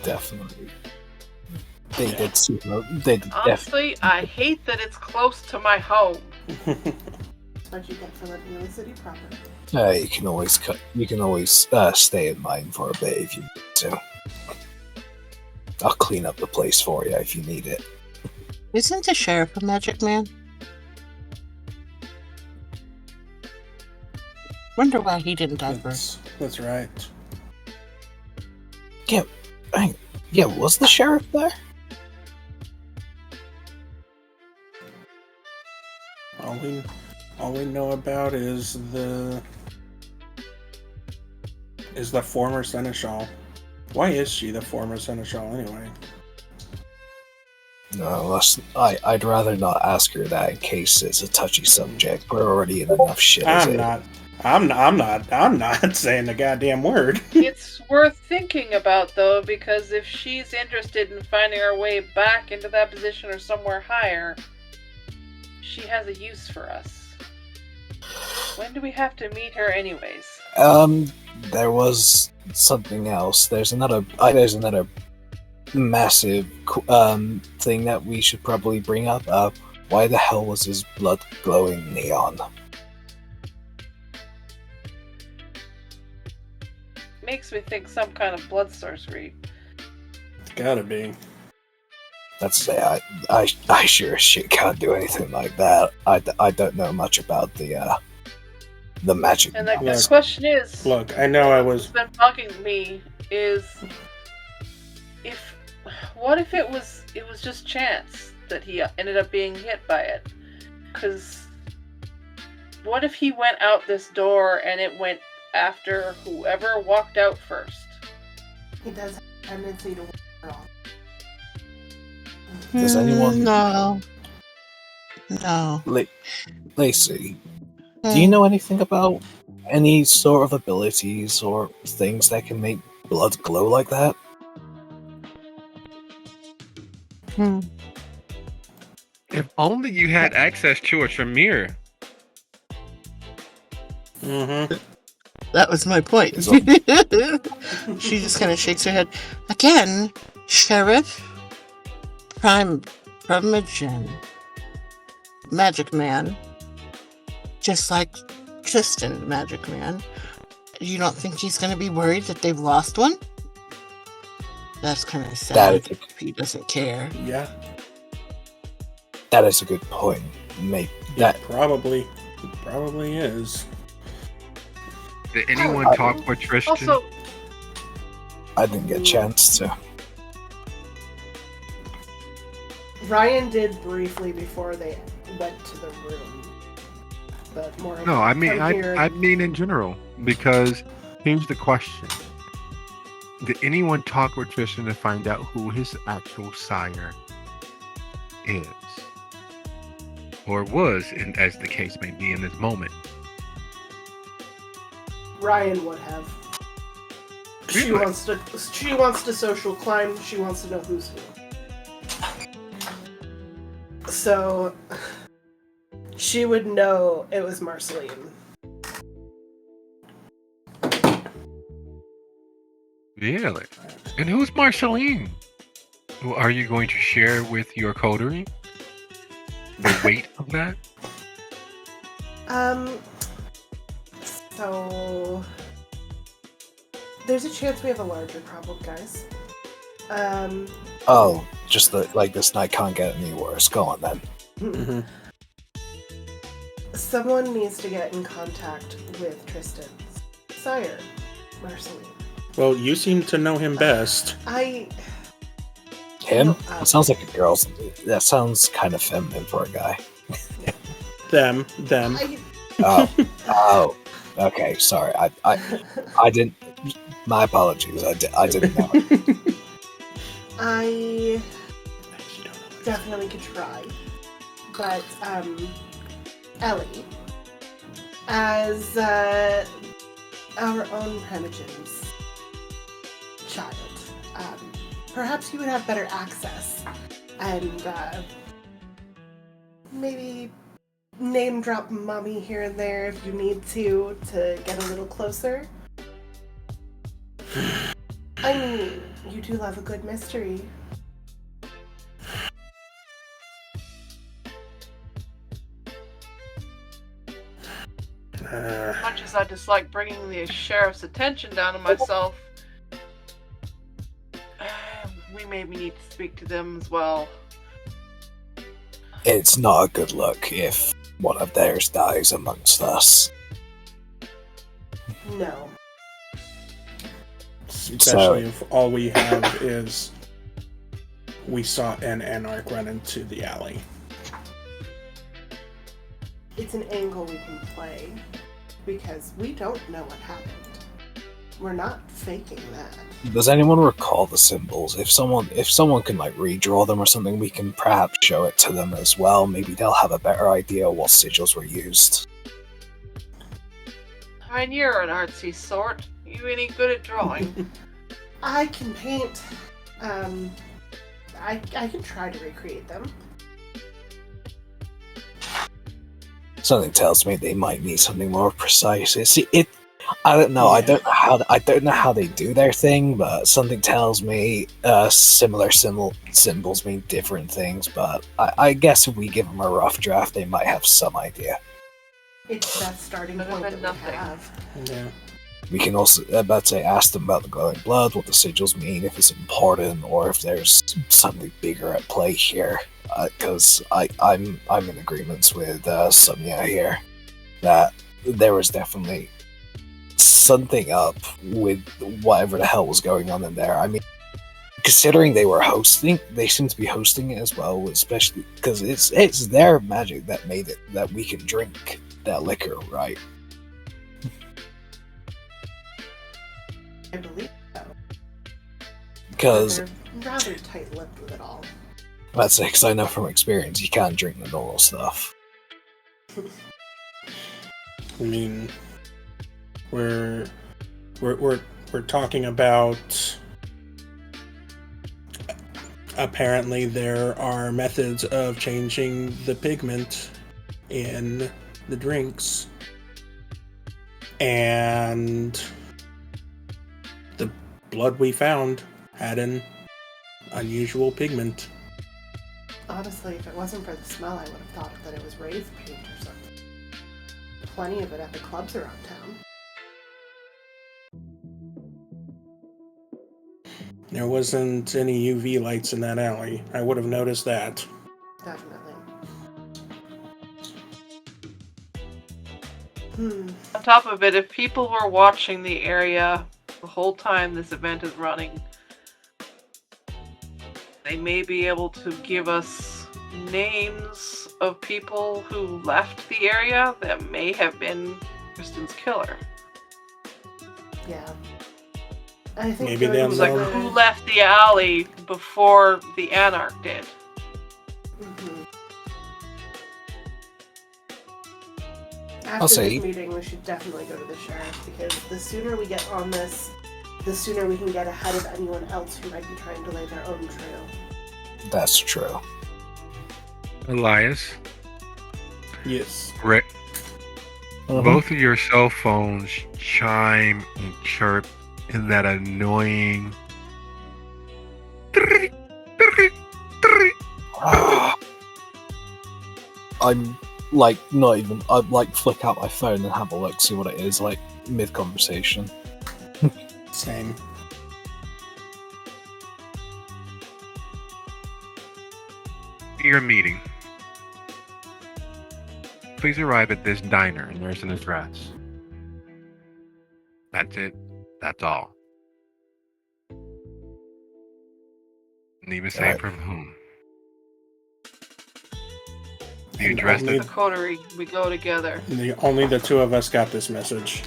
Definitely. They did super. They did Honestly, I hate that it's close to my home. That's what you get for living in the city proper. You can always stay in mine for a bit if you need to. I'll clean up the place for you if you need it. Isn't the sheriff a magic man? Wonder why he didn't die first. That's right. Yeah, was the sheriff there? All we know about is the former seneschal. Why is she the former seneschal anyway? No, I'd rather not ask her that in case it's a touchy subject. We're already in enough shit. as it I'm not saying the goddamn word. It's worth thinking about, though, because if she's interested in finding her way back into that position or somewhere higher, she has a use for us. When do we have to meet her anyways? There was something else. There's another massive thing that we should probably bring up. Why the hell was his blood glowing neon? Makes me think some kind of blood sorcery. Gotta be. Let's say I sure as shit can't do anything like that. I don't know much about the magic. And the Look. question is, Look, I know I what's was. been bugging me is what if it was just chance that he ended up being hit by it? Because what if he went out this door and it went after whoever walked out first? He does have a tendency to wander off. Does anyone? No. Lacey, do you know anything about any sort of abilities or things that can make blood glow like that? If only you had access to a Tremere. Mm-hmm. That was my point. She just kind of shakes her head. Again, Sheriff, Primogen, Magic Man, just like Tristan, Magic Man. You don't think he's going to be worried that they've lost one? That's kind of sad if he doesn't care. Yeah. That is a good point. Maybe that Probably is. Did anyone talk with Tristan? Also, I didn't get a chance to. Ryan did briefly before they went to the room, but more. No, I mean, from here- I mean in general, because here's the question: did anyone talk with Tristan to find out who his actual sire is, or was, and as the case may be in this moment? Ryan would have. She Really? wants to social climb. She wants to know who's who. So she would know it was Marceline. Really? And who's Marceline? Well, are you going to share with your coterie the weight of that? So there's a chance we have a larger problem, guys. Oh, just like this night can't get any worse. Go on then. Mm-hmm. Someone needs to get in contact with Tristan's sire, Marceline. Well, you seem to know him best. Him? No, That sounds like a girl's. That sounds kind of feminine for a guy. Them. Oh. Okay. Sorry. I didn't. My apologies. I didn't know. I definitely could try, but Ellie, as our own Primogen's child, perhaps you would have better access, and maybe name drop mommy here and there if you need to get a little closer. I mean, you do love a good mystery. as much as I dislike bringing the sheriff's attention down on myself, we maybe need to speak to them as well. It's not a good look if one of theirs dies amongst us. No. Especially if all we have is we saw an anarch run into the alley. It's an angle we can play because we don't know what happened. We're not faking that. Does anyone recall the symbols? If someone can like redraw them or something, we can perhaps show it to them as well. Maybe they'll have a better idea what sigils were used. I mean, you're an artsy sort. You any good at drawing? I can paint. I can try to recreate them. Something tells me they might need something more precise. I don't know. Yeah. I don't know how they do their thing, but something tells me similar symbols mean different things. But I guess if we give them a rough draft, they might have some idea. It's that starting Better point than that we nothing. have. Yeah. We can also ask them about the glowing blood, what the sigils mean, if it's important, or if there's something bigger at play here. Because I'm in agreement with Sonia here that there was definitely something up with whatever the hell was going on in there. I mean, considering they seem to be hosting it as well, especially because it's their magic that made it that we can drink that liquor, right? I believe so. Because They're rather tight-lipped with it all. that's it. Because I know from experience, you can't drink the normal stuff. I mean, we're talking about. Apparently, there are methods of changing the pigment in the drinks, and the blood we found had an unusual pigment. Honestly, if it wasn't for the smell, I would have thought that it was rave paint or something. Plenty of it at the clubs around town. There wasn't any UV lights in that alley. I would have noticed that. Definitely. On top of it, if people were watching the area the whole time this event is running, they may be able to give us names of people who left the area that may have been Kristen's killer. Yeah. I think Maybe It they'll was like, know. who left the alley before the Anarch did? After say- this meeting, we should definitely go to the sheriff, because the sooner we get on this, the sooner we can get ahead of anyone else who might be trying to lay their own trail. That's true. Elias, Yes. Rick, Mhm. both of your cell phones chime and chirp in that annoying. I'm like not even. I'd like flick out my phone and have a look, see what it is, like mid conversation. Same. Your meeting. Please arrive at this diner and there's an address. That's it. That's all. And even say Alright. from whom. The And address only- The coterie, we go together. Only the two of us got this message.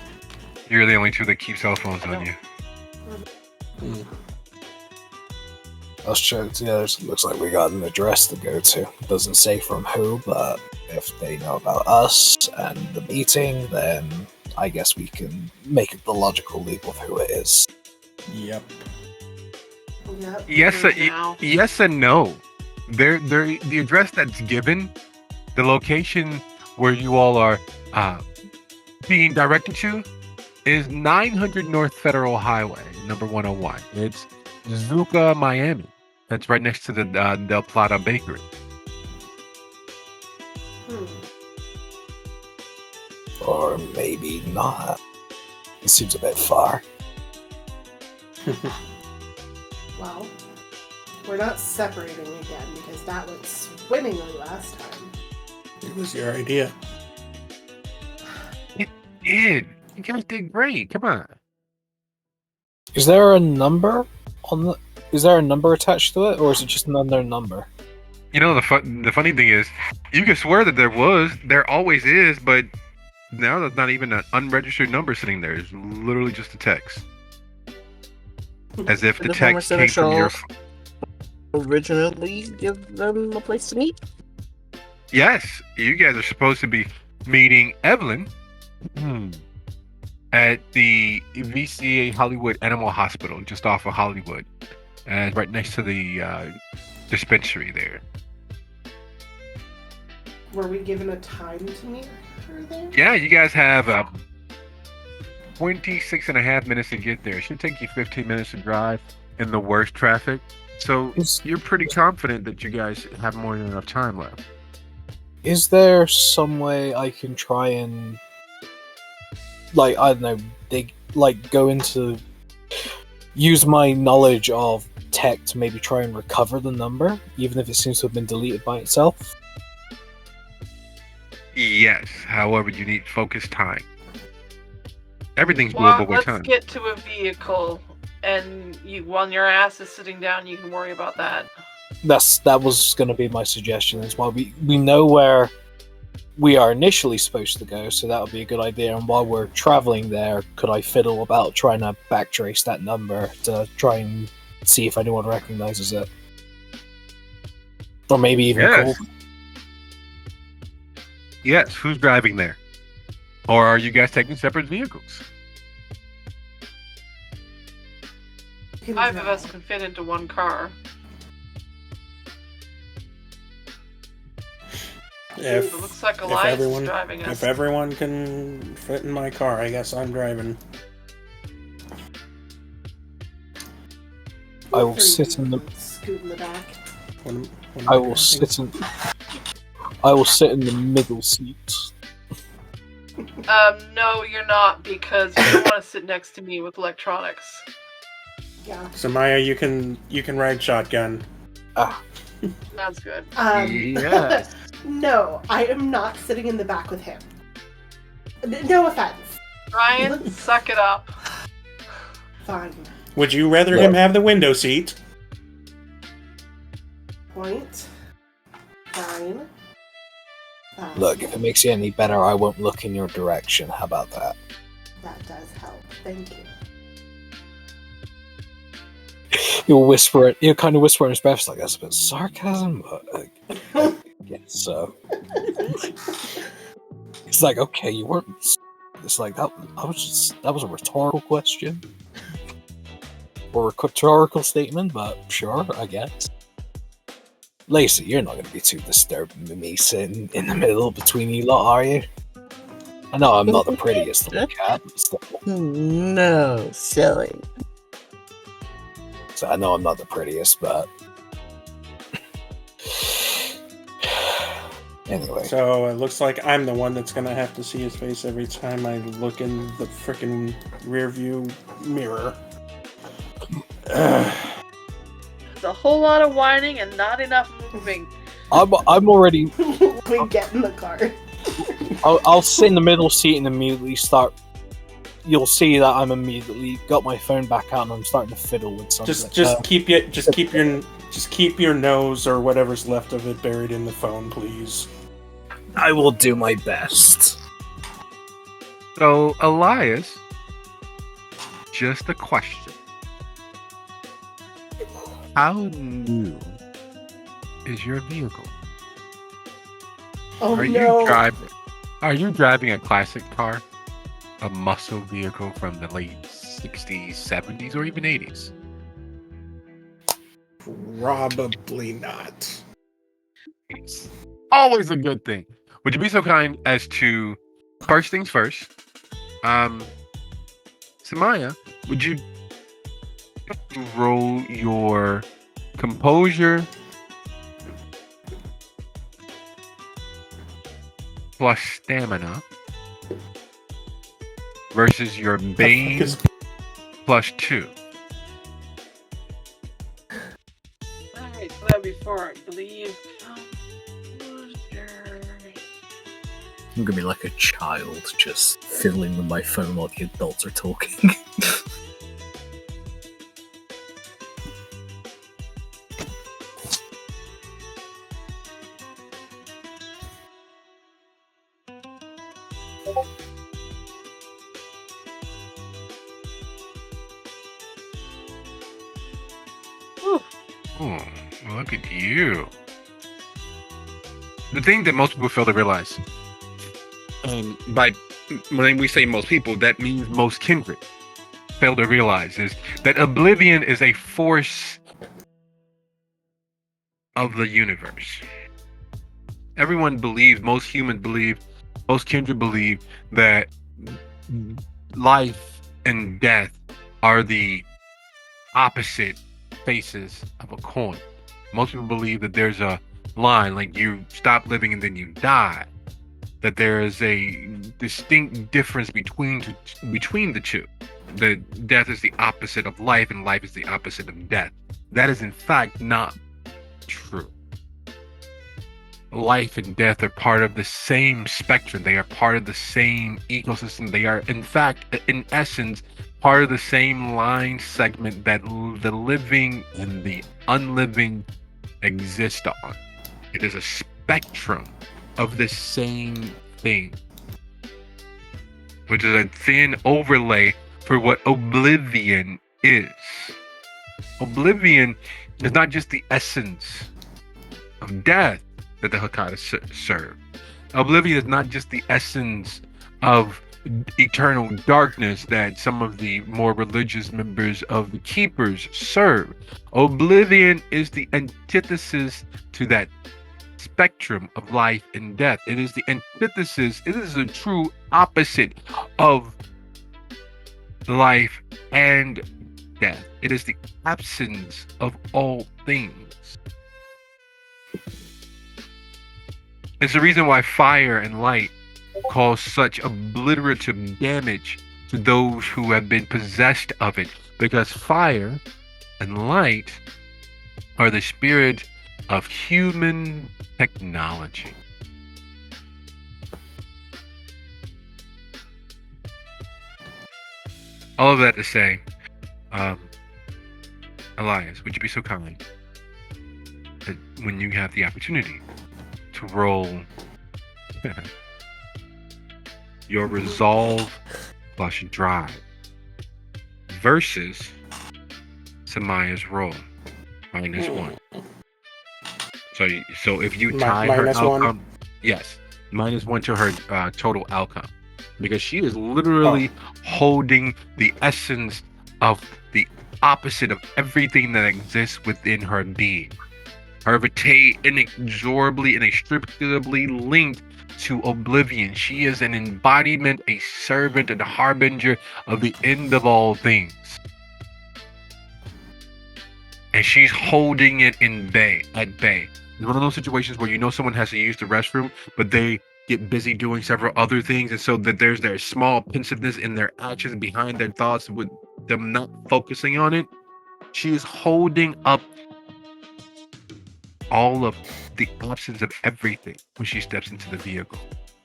You're the only two that keep cell phones on you. Mm. Let's check together. It looks like we got an address to go to. Doesn't say from who, but if they know about us and the meeting, then I guess we can make the logical leap of who it is. Yep. Yep. Yes, Now. yes and no. The address that's given, the location where you all are being directed to, is 900 North Federal Highway, number 101. It's Zuka, Miami. That's right next to the Del Plata Bakery. Or maybe not. It seems a bit far. Well, we're not separating again, because that went swimmingly last time. It was your idea. You guys did great. Come on. Is there a number on the? Is there a number attached to it, or is it just another number? You know, the funny thing is, you can swear that there always is, but now there's not even an unregistered number sitting there. It's literally just a text. As if the The text came from your... Originally give them a place to meet. Yes, you guys are supposed to be meeting Evelyn at the VCA Hollywood Animal Hospital, just off of Hollywood, and right next to the dispensary there. Were we given a time to meet her there? Yeah, you guys have 26 and a half minutes to get there. It should take you 15 minutes to drive in the worst traffic. So you're pretty confident that you guys have more than enough time left. Is there some way I can try and like, I don't know, they like go into use my knowledge of tech to maybe try and recover the number, even if it seems to have been deleted by itself? Yes. However, you need focused time. Everything's Well, doable by let's time. get to a vehicle, and while your ass is sitting down, you can worry about that. That was going to be my suggestion as well. We know where we are initially supposed to go, so that would be a good idea. And while we're traveling there, could I fiddle about trying to backtrace that number to try and see if anyone recognizes it, or maybe even Yes. call? Yes. Who's driving there? Or are you guys taking separate vehicles? Five of us can fit into one car. If It looks like Elias is driving us. if everyone can fit in my car, I guess I'm driving. I will sit in the. Scoot in the back. When I will sit in. I will sit in the middle seat. No, you're not, because you don't want to sit next to me with electronics. Yeah. So Maya, you can ride shotgun. Sounds good. Yes. No, I am not sitting in the back with him. No offense. Ryan, suck it up. Fine. Would you rather him have the window seat? Point. Fine. Look, if it makes you any better, I won't look in your direction. How about that? That does help. Thank you. You'll whisper it. You'll kind of whisper in his breath, like that's a bit of sarcasm, but I guess so. It's like, okay, you weren't. It's like that. That was a rhetorical question or a rhetorical statement, but sure, I guess. Lacey, you're not going to be too disturbed with me sitting in the middle between you lot, are you? I know I'm not the prettiest to look at, but still. No, silly. So I know I'm not the prettiest, but anyway. So it looks like I'm the one that's gonna have to see his face every time I look in the frickin' rear view mirror. It's a whole lot of whining and not enough moving. I'm already. We get in the car. I'll sit in the middle seat and immediately start. You'll see that I'm immediately got my phone back out and I'm starting to fiddle with something. Just keep your nose or whatever's left of it buried in the phone, please. I will do my best. So, Elias, just a question. How new is your vehicle? Oh Are no. you driving a classic car? A muscle vehicle from the late 60s, 70s, or even 80s? Probably not. It's always a good thing. Would you be so kind as to, first things first, Samaya, would you roll your composure plus stamina versus your bane plus 2? Alright, so that'd be 4, I believe. I'm gonna be like a child, just fiddling with my phone while the adults are talking. Oh, look at you. The thing that most people fail to realize, when we say most people, that means most kindred fail to realize, is that oblivion is a force of the universe. Everyone believes, most humans believe, most kindred believe that life and death are the opposite faces of a coin. Most people believe that there's a line, like you stop living and then you die. that there is a distinct difference between the two. That death is the opposite of life, and life is the opposite of death. That is in fact not true. Life and death are part of the same spectrum. They are part of the same ecosystem. They are, in fact, in essence, part of the same line segment that the living and the unliving exist on. It is a spectrum of the same thing, which is a thin overlay for what oblivion is. Oblivion is not just the essence of death that the Hekata serve. Oblivion is not just the essence of eternal darkness that some of the more religious members of the Keepers serve. Oblivion is the antithesis to that spectrum of life and death. It is the antithesis, it is the true opposite of life and death. It is the absence of all things. It's the reason why fire and light cause such obliterative damage to those who have been possessed of it, because fire and light are the spirit of human technology. All of that to say, Elias, would you be so kind that when you have the opportunity to roll your resolve plus drive versus Samaya's roll -1. So if you tie her outcome, yes, -1 to her total outcome, because she is literally holding the essence of the opposite of everything that exists within her being. Her vitae inexorably, inextricably linked to oblivion. She is an embodiment, a servant, and a harbinger of the end of all things. And she's holding it at bay. It's one of those situations where you know someone has to use the restroom, but they get busy doing several other things, and so that there's their small pensiveness in their actions behind their thoughts with them not focusing on it. She is holding up all of the absence of everything when she steps into the vehicle.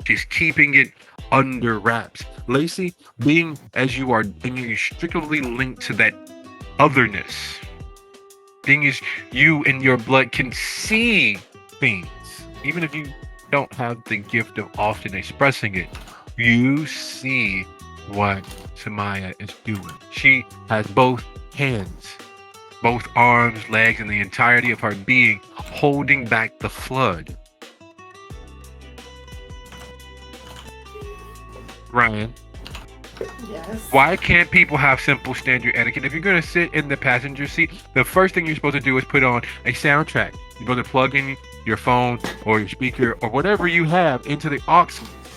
She's keeping it under wraps. Lacey, being as you are inextricably linked to that otherness, being as you and your blood can see things, even if you don't have the gift of often expressing it, you see what Samaya is doing. She has both hands, both arms, legs, and the entirety of her being holding back the flood. Ryan, Yes. why can't people have simple standard etiquette? If you're going to sit in the passenger seat, the first thing you're supposed to do is put on a soundtrack. You're supposed to plug in your phone or your speaker or whatever you have into the aux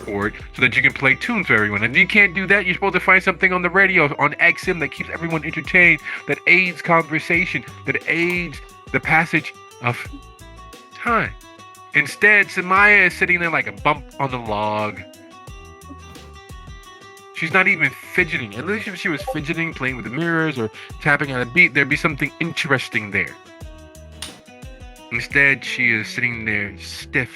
cord so that you can play tunes for everyone. And if you can't do that, you're supposed to find something on the radio, on XM, that keeps everyone entertained, that aids conversation, that aids the passage of time. Instead, Samaya is sitting there like a bump on the log. She's not even fidgeting. At least if she was fidgeting, playing with the mirrors or tapping on a beat, there'd be something interesting there. Instead, she is sitting there stiff.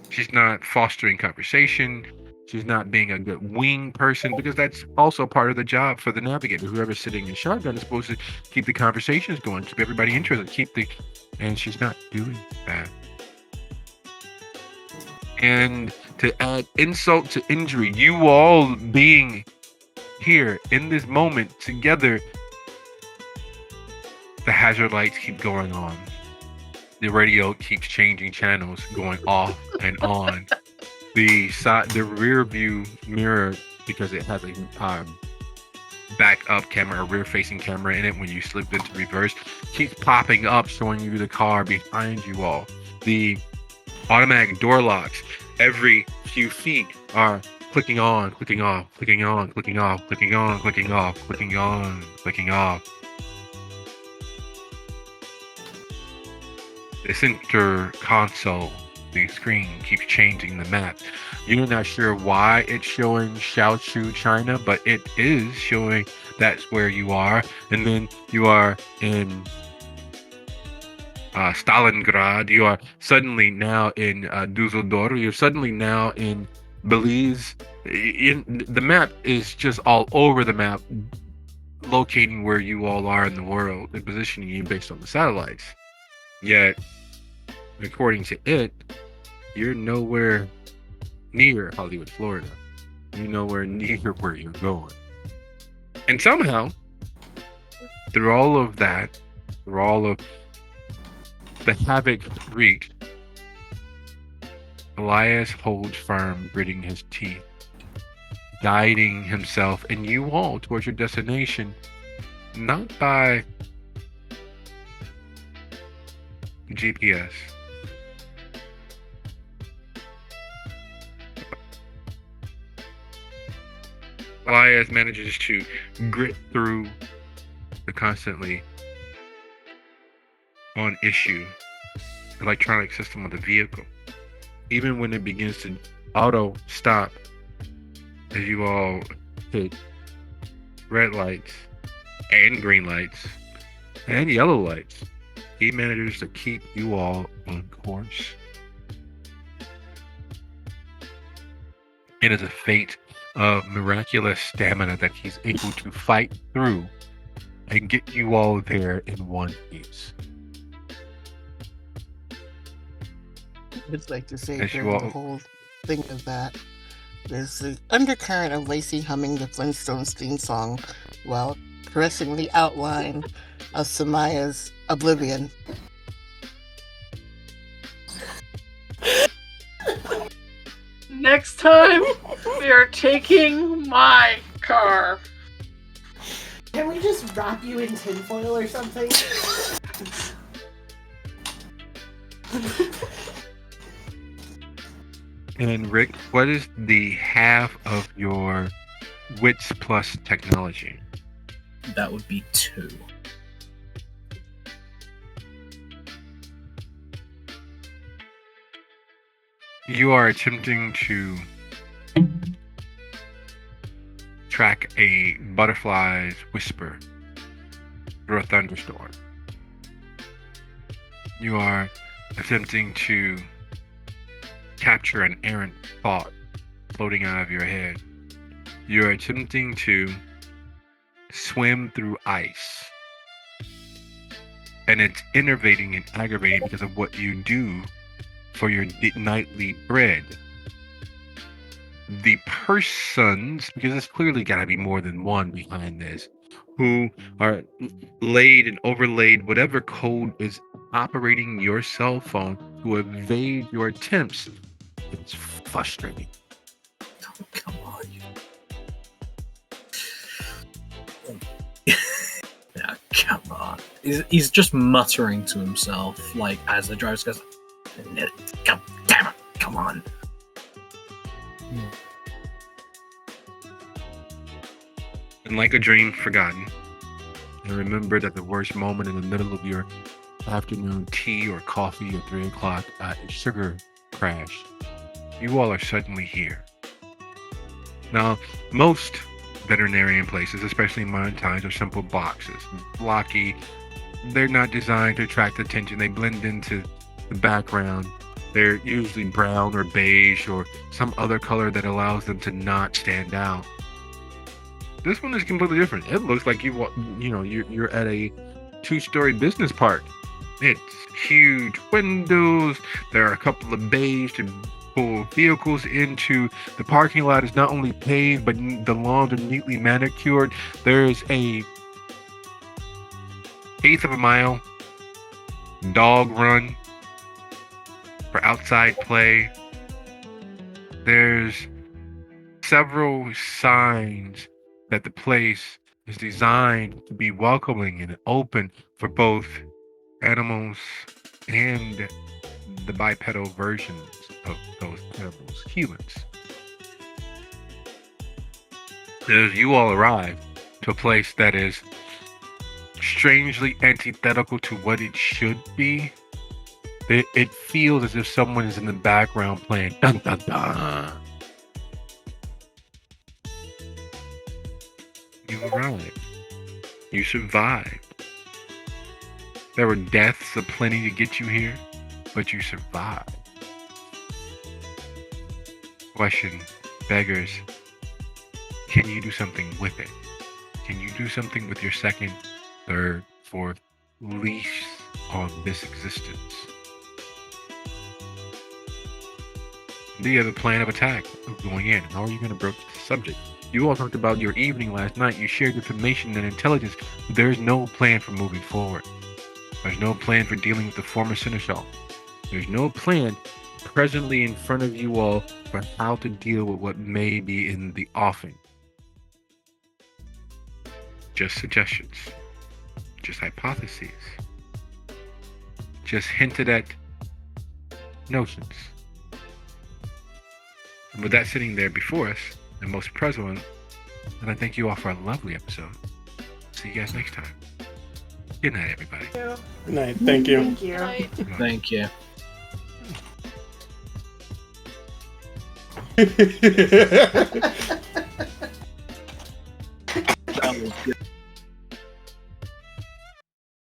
She's not fostering conversation. She's not being a good wing person, because that's also part of the job for the navigator. Whoever's sitting in shotgun is supposed to keep the conversations going, keep everybody interested, and she's not doing that. And to add insult to injury, you all being here in this moment together, the hazard lights keep going on. The radio keeps changing channels, going off and on. The rear view mirror, because it has a back-up camera, a rear-facing camera in it when you slip into reverse, keeps popping up, showing you the car behind you all. The automatic door locks every few feet are clicking on, clicking off, clicking on, clicking off, clicking on, clicking off, clicking on, clicking off. The center console the screen keeps changing the map. You're not sure why it's showing Shaochu, China, but it is showing that's where you are. And then you are in Stalingrad. You are suddenly now in Dusseldorf. You're suddenly now in Belize. The map is just all over the map, locating where you all are in the world and positioning you based on the satellites. Yet, according to it, you're nowhere near Hollywood, Florida. You're nowhere near where you're going. And somehow, through all of that, through all of the havoc wreaked, Elias holds firm, gritting his teeth, guiding himself and you all towards your destination, not by GPS. Elias manages to grit through the constantly on issue electronic system of the vehicle. Even when it begins to auto stop as you all hit red lights and green lights and yellow lights, he manages to keep you all on course. It is a fate of miraculous stamina that he's able to fight through and get you all there in one piece. I would like to say As during you the all- whole thing of that, there's the undercurrent of Lacey humming the Flintstones theme song while caressing the outline of Samaya's Oblivion. Next time, we are taking my car. Can we just wrap you in tinfoil or something? And Rick, what is the half of your wits plus technology? That would be 2. You are attempting to track a butterfly's whisper through a thunderstorm. You are attempting to capture an errant thought floating out of your head. You're attempting to swim through ice. And it's enervating and aggravating because of what you do for your nightly bread. The persons, because there's clearly got to be more than one behind this, who are laid and overlaid whatever code is operating your cell phone to evade your attempts. It's frustrating. Oh, come on. Yeah, come on. He's just muttering to himself, like, as the driver goes, God damn it, come on. And like a dream forgotten, and remember that the worst moment in the middle of your afternoon tea or coffee at 3 o'clock, sugar crash, you all are suddenly here. Now, most veterinarian places, especially modern times, are simple boxes, blocky. They're not designed to attract attention. They blend into the background. They're usually brown or beige or some other color that allows them to not stand out. This one is completely different. It looks like you're at a 2-story business park. It's huge windows. There are a couple of bays to pull vehicles into. The parking lot is not only paved, but the lawns are neatly manicured. There's a 1/8 of a mile dog run for outside play. There's several signs that the place is designed to be welcoming and open for both animals and the bipedal versions of those animals, humans. As you all arrive to a place that is strangely antithetical to what it should be, It feels as if someone is in the background playing dun dun dun. You arrived. You survived. There were deaths aplenty to get you here, but you survived. Question beggars, can you do something with it? Can you do something with your second, third, fourth leash on this existence? Do you have a plan of attack of going in? How are you going to broach the subject? You all talked about your evening last night. You shared information and intelligence. There's no plan for moving forward. There's no plan for dealing with the former Seneschal. There's no plan presently in front of you all for how to deal with what may be in the offing. Just suggestions. Just hypotheses. Just hinted at notions. And with that sitting there before us, the most prevalent, and I thank you all for a lovely episode. See you guys next time. Good night, everybody. Good night. Thank you. Thank you. Right. Thank you.